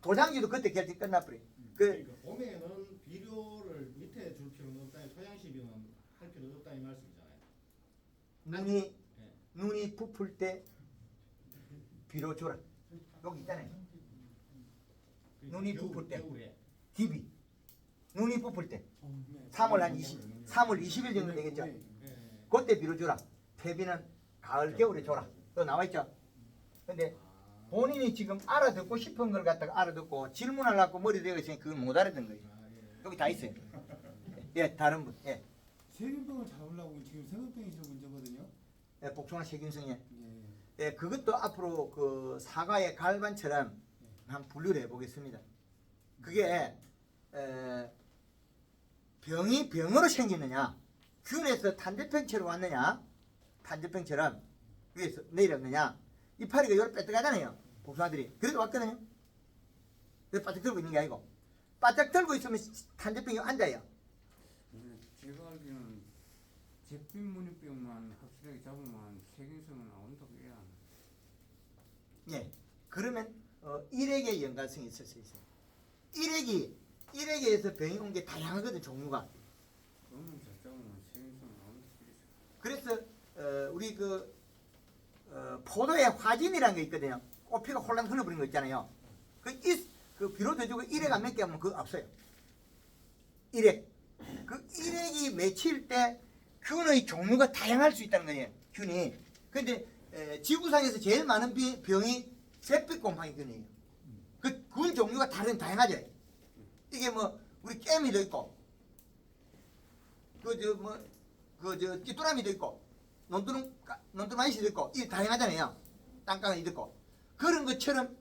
도장지도 그때 결정 끝나버려. 그러니까 봄에는 비료를 밑에 줄 필요는 없다. 토양 시비는 할 필요 없다 이 말씀이잖아요. 눈이 부풀 때 비료 줘라. 여기 있잖아요. 눈이 부풀 때. 겨울에. DB. 눈이 부풀 때. 3월 20일 정도 되겠죠. 예. 그때 비료 줘라. 퇴비는 가을 겨울에 줘라. 또 나와있죠. 근데 본인이 지금 알아듣고 싶은 걸 갖다가 알아듣고 질문하려고 머리 대고 있으니 그걸 못 알아듣는 거예요. 아, 예. 여기 다 있어요. 예, 다른 분. 예. 세균병을 잡으려고 지금 세균병이 좀 문제거든요. 예, 복숭아 세균성에. 예. 예, 그것도 앞으로 그 사과의 갈반처럼 한 분류를 해보겠습니다. 그게 병이 병으로 생기느냐, 균에서 탄저병처럼 왔느냐, 탄저병처럼 위에서 내려오느냐, 이파리가 요렇게 빼뜨가잖아요. 복숭아들이. 그래도 왔거든요. 그래서 바짝 들고 있는 게 아니고, 바짝 들고 있으면 탄저병이 앉아요. 제가 알기로는 잿빛무늬병만 확실하게 잡으면 세균성은 나온다고 해야 하나. 예. 그러면 일액의 연관성이 있을 수 있어요. 일액에서 병이 온 게 다양하거든, 종류가. 그러면 잘 잡으면 세균성 나온다고 그랬어요. 그래서 우리 포도에 화진이라는 게 있거든요. 꽃피가 홀랑 흘러버린 거 있잖아요. 그 비료 더 주고 일액 안 맺게 하면 그거 없어요. 일액. 그 일액이 맺힐 때 균의 종류가 다양할 수 있다는 거예요. 균이. 근데 지구상에서 제일 많은 병이 잿빛곰팡이균이에요. 그 균 종류가 다양하죠. 이게 뭐 우리 깨미도 있고, 찌뚜라미도 있고, 논두마이시도 있고, 이 다양하잖아요. 땅강이도 있고. 그런 것처럼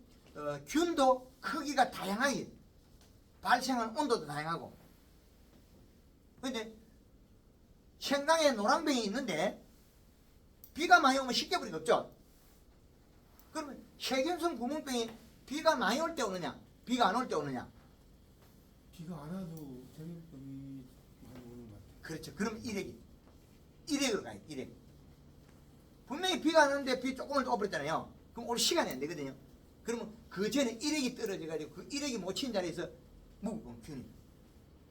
균도 크기가 다양하게 발생하는 온도도 다양하고. 근데 생강에 노랑병이 있는데 비가 많이 오면 식혀버리기 없죠. 그러면 세균성 구멍병이 비가 많이 올 때 오느냐, 비가 안 올 때 오느냐. 비가 안 와도 세균병이 많이 오는 것 같아요. 그렇죠. 그럼 일액으로 가요. 일액. 분명히 비가 안 오는데 비 조금을 떠버렸잖아요. 그럼 올 시간이 안 되거든요. 그러면 그 전에 일액이 떨어져 가지고 그 일액이 못 친 자리에서 묵은 균이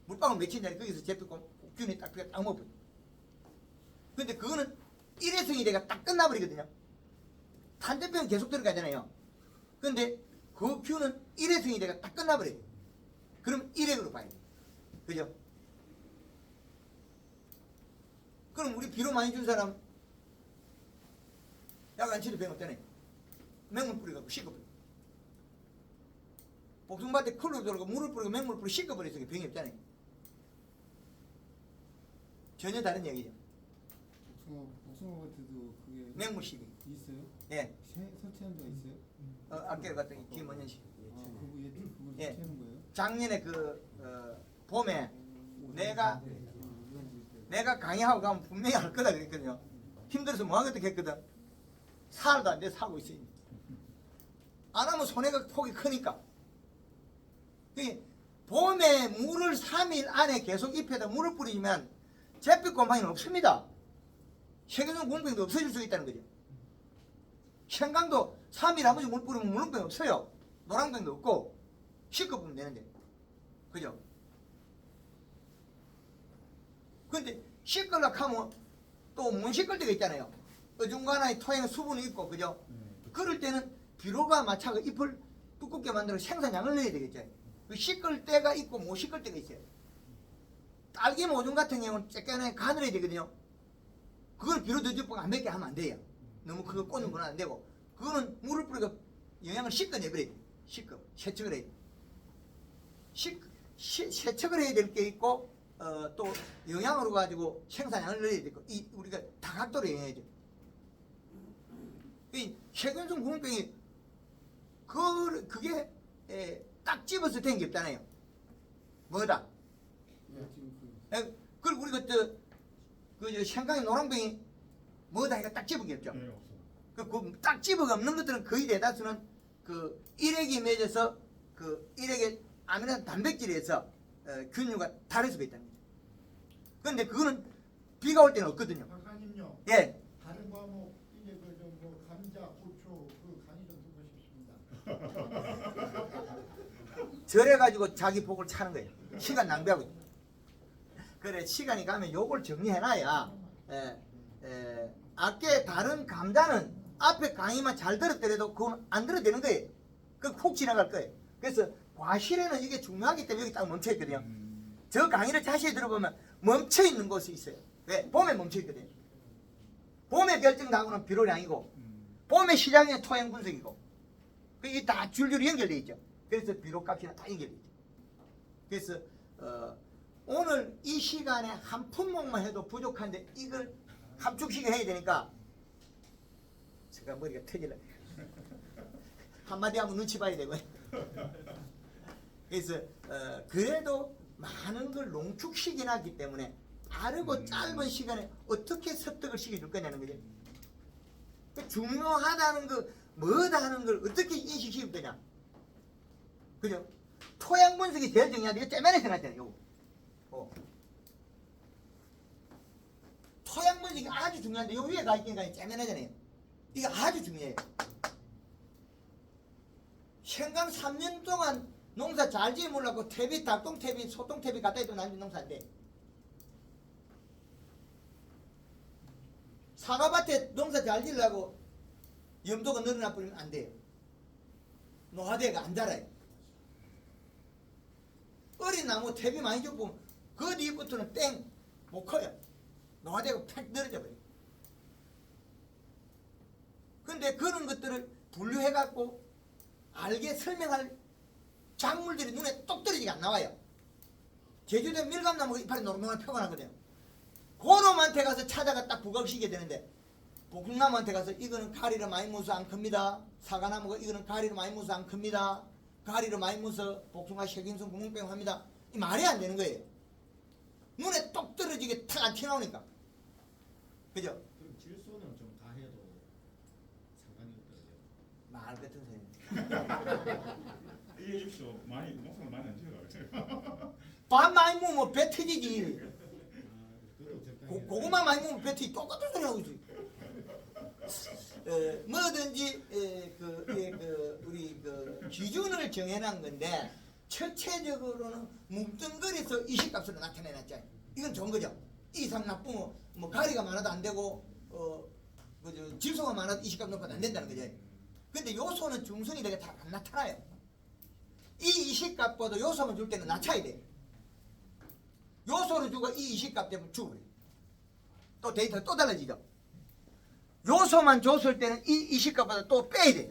물방울 맺힌 자리 거기서 균이 딱 먹어버려. 근데 그거는 일회성이 돼가 딱 끝나버리거든요. 탄저병은 계속 들어가잖아요. 근데 그 균은 일회성이 돼가 딱 끝나버려요. 그럼 일액으로 봐요. 그죠? 그럼 우리 비료 많이 준 사람 약 안 치도 병 없잖아요. 맹물 뿌려갖고 씻어버려. 복숭아밭에 클로 들어가고 물을 뿌리고 맹물 뿌리고 씻어버려서 병이 없잖아요. 전혀 다른 얘기죠. 복숭아 같아도 그게 맹물 시비. 있어요? 예, 설치한 데 있어요? 아까 갔던 김원현 씨. 그걸 예. 설치하는 거예요? 작년에 봄에 내가 강의하고 가면 분명히 할 거다 그랬거든요. 힘들어서 뭐 하겠다 했거든. 살도 안 돼 사고 있어요. 안 하면 손해가 폭이 크니까. 봄에 물을 3일 안에 계속 잎에다 물을 뿌리면 잿빛 곰팡이는 없습니다. 세균성 공병도 없어질 수 있다는 거죠. 생강도 3일 한 번씩 물 뿌리면 물렁병 없어요. 노랑병도 없고 씻고 뿌리면 되는데. 그죠? 근데 씻으려고 하면 또 못 씻을 때가 있잖아요. 어중간하게 토양 수분이 있고, 그죠? 그럴 때는 비료가 마차가 잎을 두껍게 만들어 생산량을 넣어야 되겠죠. 그 씻을 때가 있고 못 씻을 때가 있어요. 딸기 모종 같은 경우는 쬐깐하게 가늘어야 되거든요. 그걸 비료 더 줍고 안 몇 개 하면 안 돼요. 너무 그거 꽂는 건 안 되고. 그거는 물을 뿌리고 영양을 씻어내버려야 돼요. 세척을 해야 돼요. 세척을 해야 될 게 있고, 또 영양으로 가지고 생산량을 넣어야 되고, 우리가 다각도로 영양해야죠. 이 세균성 구멍병이 그게 딱 집어서 된 게 없잖아요. 뭐다? 그리고 우리가 그 생강의 노랑병이 뭐다 해가 딱 집은 게 없죠. 네, 없어. 딱 집어가 없는 것들은 거의 대다수는 그 일액이 맺어서 그 일액의 아미노 단백질에서 균류가 다를 수가 있다는 거죠. 그런데 그거는 비가 올 때는 없거든요. 박사님요. 예. 다른 과목 이제 뭐 감자, 고추 그 간이 좀 듣고 싶습니다. 저래가지고 자기 복을 차는 거예요. 시간 낭비하고 있는 거예요. 그래 시간이 가면 요걸 정리해놔야 아까 다른 감자는 앞에 강의만 잘 들었더라도 그건 안 들어도 되는 거예요. 그 훅 지나갈 거예요. 그래서 과실에는 이게 중요하기 때문에 여기 딱 멈춰있거든요. 저 강의를 자세히 들어보면 멈춰있는 곳이 있어요. 왜? 봄에 멈춰있거든요. 봄에 결정나고는 비료량이고 봄에 시장의 토양 분석이고 이게 다 줄줄이 연결되어 있죠. 그래서 비료값이나 다 연결되어 있죠. 그래서 오늘 이 시간에 한 품목만 해도 부족한데 이걸 합축시켜 해야 되니까 제가 머리가 터질라. 한마디 하면 눈치 봐야 되고요. 그래서 그래도 많은 걸 농축시켜 놨기 때문에 빠르고 짧은 시간에 어떻게 습득을 시켜줄 거냐는 거죠. 중요하다는 거 뭐다 하는 걸 어떻게 인식시킬 거냐. 그죠? 토양 분석이 제일 중요한데 이거 째면에 생각하잖아요. 요거. 토양 분석이 아주 중요한데 요 위에 가 있으니까 째면하잖아요. 이게 아주 중요해요. 생강 3년 동안 농사 잘 지으려고 퇴비, 닭똥퇴비, 소똥퇴비 갖다 해도 난 농사 안 돼. 사과밭에 농사 잘 지으려고 염도가 늘어나 버리면 안 돼요. 노화대가 안 자라요. 어린 나무 퇴비 많이 줬고 그 뒤부터는 땡 못 커요. 노화대가 팍 늘어져 버려요. 근데 그런 것들을 분류해갖고 알게 설명할 작물들이 눈에 똑 떨어지게 안 나와요. 제주도에 밀감나무가 이파리 노릇노릇 펴가나거든요. 그놈한테 가서 찾아가 딱 부각시키게 되는데 복숭나무한테 가서 이거는 가리를 많이 무서 안 큽니다. 사과나무가 이거는 가리를 많이 무서 안 큽니다. 가리를 많이 무서 복숭아 세균성 구멍병 합니다. 이 말이 안 되는 거예요. 눈에 똑 떨어지게 탁 안 튀어나오니까. 그죠? 그럼 질소는 좀 다 해도 상관이 없더라고요. 말 같은 소리. 이해해 주십시오. 많이 농사를 많이 안 지어요. 밥 많이 먹으면 배 터지지. 그럼 적당히 고구마 많이 먹으면 배 터지. 똑같은 소리 하고 있지. 뭐든지 우리 기준을 정해놓은 건데 전체적으로는 뭉뚱그려서 이식값으로 나타내놨잖아요. 이건 좋은 거죠. 이 이상 나쁘면 뭐 가리가 많아도 안 되고 질소가 많아도 이식값 높아도 안 된다는 거죠. 근데 요소는 중성이 되게 다 안 나타나요. 이 이식값보다 요소만 줄 때는 낮춰야 돼. 요소를 주고 이 이식값 때문에 죽어요. 또 데이터가 또 달라지죠. 요소만 줬을 때는 이 이식값보다 또 빼야 돼.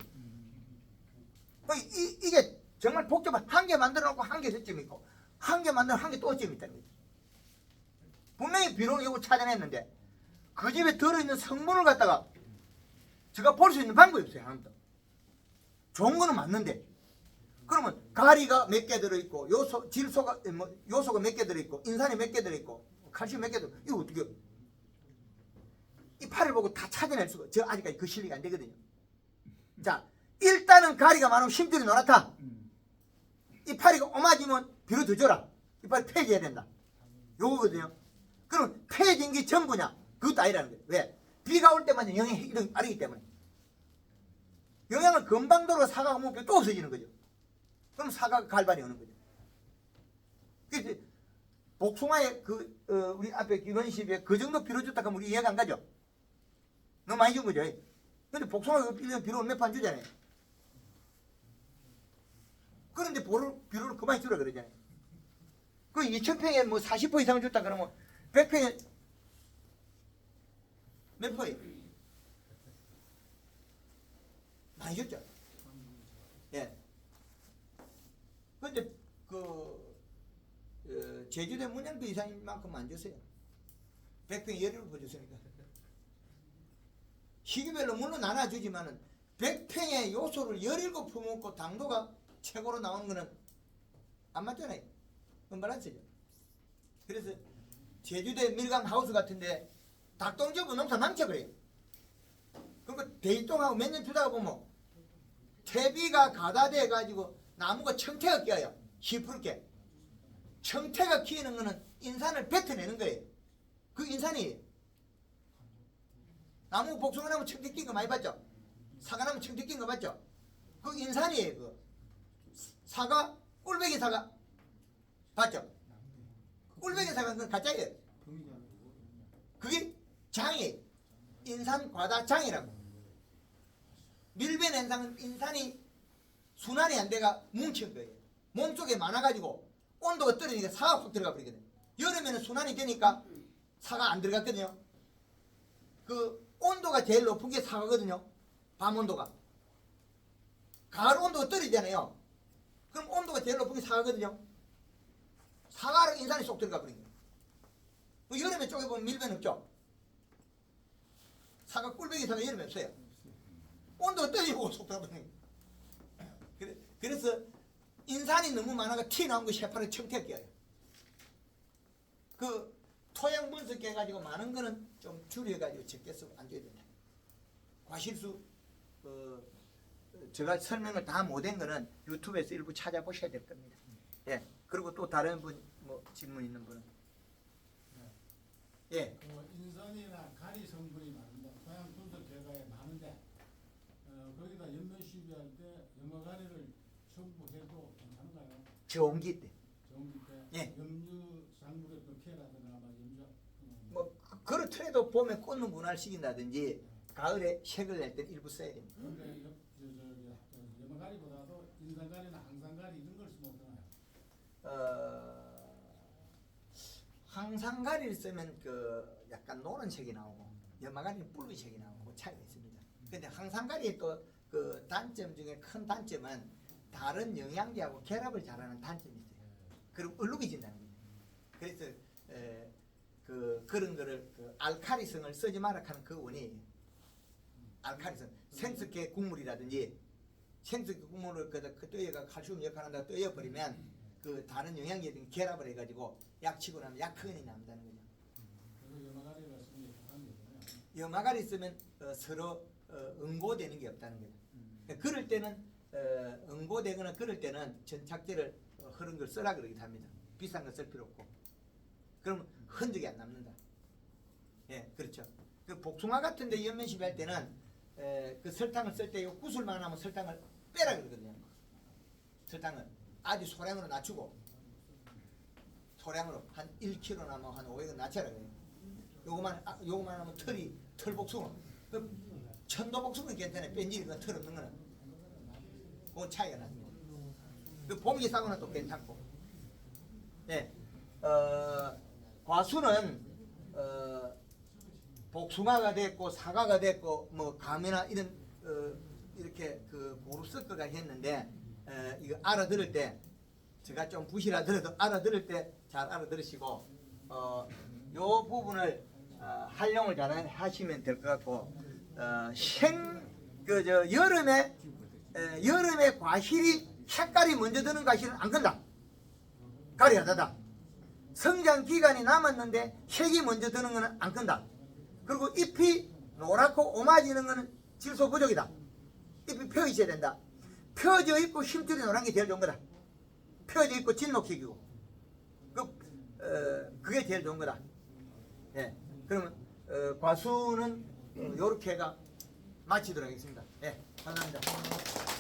이게 정말 복잡한 한 개 만들어 놓고 한 개 저점이 있고 한 개 만들어 한 개 또 어점이 있다는 거지. 분명히 비료를 이거 찾아냈는데 그 집에 들어있는 성분을 갖다가 제가 볼 수 있는 방법이 없어요. 하나도. 좋은 거는 맞는데 그러면 가리가 몇 개 들어있고 질소가 요소가 몇 개 들어있고 인산이 몇 개 들어있고 칼슘 몇 개 들어 이거 어떻게 이 팔을 보고 다 찾아낼 수가 저 아직까지 그 실력이 안 되거든요. 자 일단은 가리가 많으면 힘들이 노랗다. 이 팔이 오마지면 비로 더 줘라. 이 팔이 폐지해야 된다. 요거거든요. 그럼 폐지인 게 전부냐? 그것도 아니라는 거예요. 왜? 비가 올 때마다 영향이 이런 빠르기 때문에 영향을 금방 돌아 사과가 먹으면 또 없어지는 거죠. 그럼 사과가 갈발이 오는 거죠. 그래서 복숭아에 우리 앞에 기원십에 그 정도 비료 줬다 하면 우리 이해가 안 가죠. 너무 많이 준 거죠. 근데 복숭아가 1년 비료 몇 판 주잖아요. 그런데 비료를 그만 주라 그러잖아요. 그 2,000평에 뭐 40% 이상을 줬다 그러면 100평에 몇 포예요? 많이 줬죠. 예. 근데 제주도 문양도 이상인 만큼 안 줬어요. 100평 열을 보줬으니까. 시기별로 물론 나눠주지만은 100평의 요소를 17 퍼먹고 당도가 최고로 나오는 거는 안 맞잖아요. 언밸런스죠. 그래서 제주도 밀강 하우스 같은데 닭똥집은 농사 망쳐버려요. 그러니까 대이똥하고 몇 년 주다가 보면 퇴비가 가다돼 가지고 나무가 청태가 끼어요. 시푸르게. 청태가 끼는 거는 인산을 뱉어내는 거예요. 그 인산이에요. 나무 복숭아나무 청태 낀 거 많이 봤죠? 사과나무 청태 낀 거 봤죠? 그 인산이에요. 그 사과, 꿀배기 사과 봤죠? 꿀배기 사과는 그건 가짜예요. 그게 장이에요. 인산 과다장이라고. 밀배 현상은 인산이 순환이 안 돼가 뭉친 거예요. 몸속에 많아가지고 온도가 떨어지니까 사가 훅 들어가 버리거든요. 여름에는 순환이 되니까 사가 안 들어갔거든요. 그 온도가 제일 높은 게 사과거든요. 밤 온도가. 가을 온도가 떨어지잖아요. 그럼 온도가 제일 높은 게 사과거든요. 사과로 인산이 쏙 들어가 버린 거예요. 그 여름에 쪼개보면 밀배는 없죠. 사과 꿀배기 사과 여름에 없어요. 온도가 떨어지고 속 들어가 버린 거예요. 그래서 인산이 너무 많아가 튀어나온 거 셰파를 청태가 끼어요. 그 토양 분석해가지고 많은 거는 좀 줄여가지고 적게 쓰고 안 줘야 된다. 과실수 제가 설명을 다 못한 거는 유튜브에서 일부 찾아보셔야 될 겁니다. 예. 그리고 또 다른 분 뭐 질문 있는 분은 예. 인산이나 가리 성분이 많은데 토양 분석 결과에 많은데 거기다 연면 시비할 때 염화가리를 첨부해도 괜찮은가요? 저온기 때. 전기 때 예. 염류 작물의 벽해라든가 염자 뭐 그렇더라도 봄에 꽂는 분할 시킨다든지 가을에 색을 낼 때 일부 써야 됩니다. 근데 염화가리보다도 인산가리나 항산가리 이런 걸 쓰면 어떠나요? 항상가리를 쓰면 그 약간 노란색이 나오고 염화가리는 붉은색이 나오고 차이가 있습니다. 근데 항상가리의 또 그 단점 중에 큰 단점은 다른 영양제하고 결합을 잘하는 단점이 있어요. 그럼 얼룩해진다는 거죠. 그래서 그런 거를 그 알카리성을 쓰지 마라 하는 그 원인이에요. 알카리성 생석회 국물이라든지 생석회 국물을 그 떠여가 칼슘 역할한다 떠여버리면 그 다른 영양제들이 결합을 해가지고 약치고 나면 약흔이 남다는 거죠. 그래서 염화가리를 쓰는 게 좋다는 거잖아요. 염화가리 쓰면 서로 응고되는 게 없다는 거죠. 그럴 때는 응고되거나 그럴 때는 전착제를 흐른 걸 쓰라 그러기도 합니다. 비싼 거 쓸 필요 없고. 그럼 흔적이 안 남는다. 예, 그렇죠. 그 복숭아 같은데 연면시비 할 때는 그 설탕을 쓸 때 구슬만 하면 설탕을 빼라 그러거든요. 설탕을 아주 소량으로 낮추고 소량으로 한 1kg나 뭐 한 500원 낮춰라 그래요. 요거만 하면 털복숭아. 그 천도복숭아는 괜찮아요. 뺀질이가 털 없는 거는. 그건 차이가 납니다. 그 봄이 싸고는 또 괜찮고. 예. 과수는 복숭아가 됐고 사과가 됐고 뭐 감이나 이런 이렇게 그 고루 섞어가 했는데 이거 알아들을 때 제가 좀 부실하더라도 알아들을 때 잘 알아들으시고 요 부분을 활용을 잘 하시면 될 것 같고 그 저 여름에 과실이 색깔이 먼저 드는 과실은 안 큰다. 가리하다. 성장 기간이 남았는데 색이 먼저 드는 것은 안 큰다. 그리고 잎이 노랗고 오마지는 것은 질소 부족이다. 잎이 펴 있어야 된다. 펴져 있고 심줄이 노란 게 제일 좋은 거다. 펴져 있고 진녹색이고 그게 제일 좋은 거다. 예, 그러면 과수는 요렇게가 마치도록 하겠습니다. 예, 감사합니다.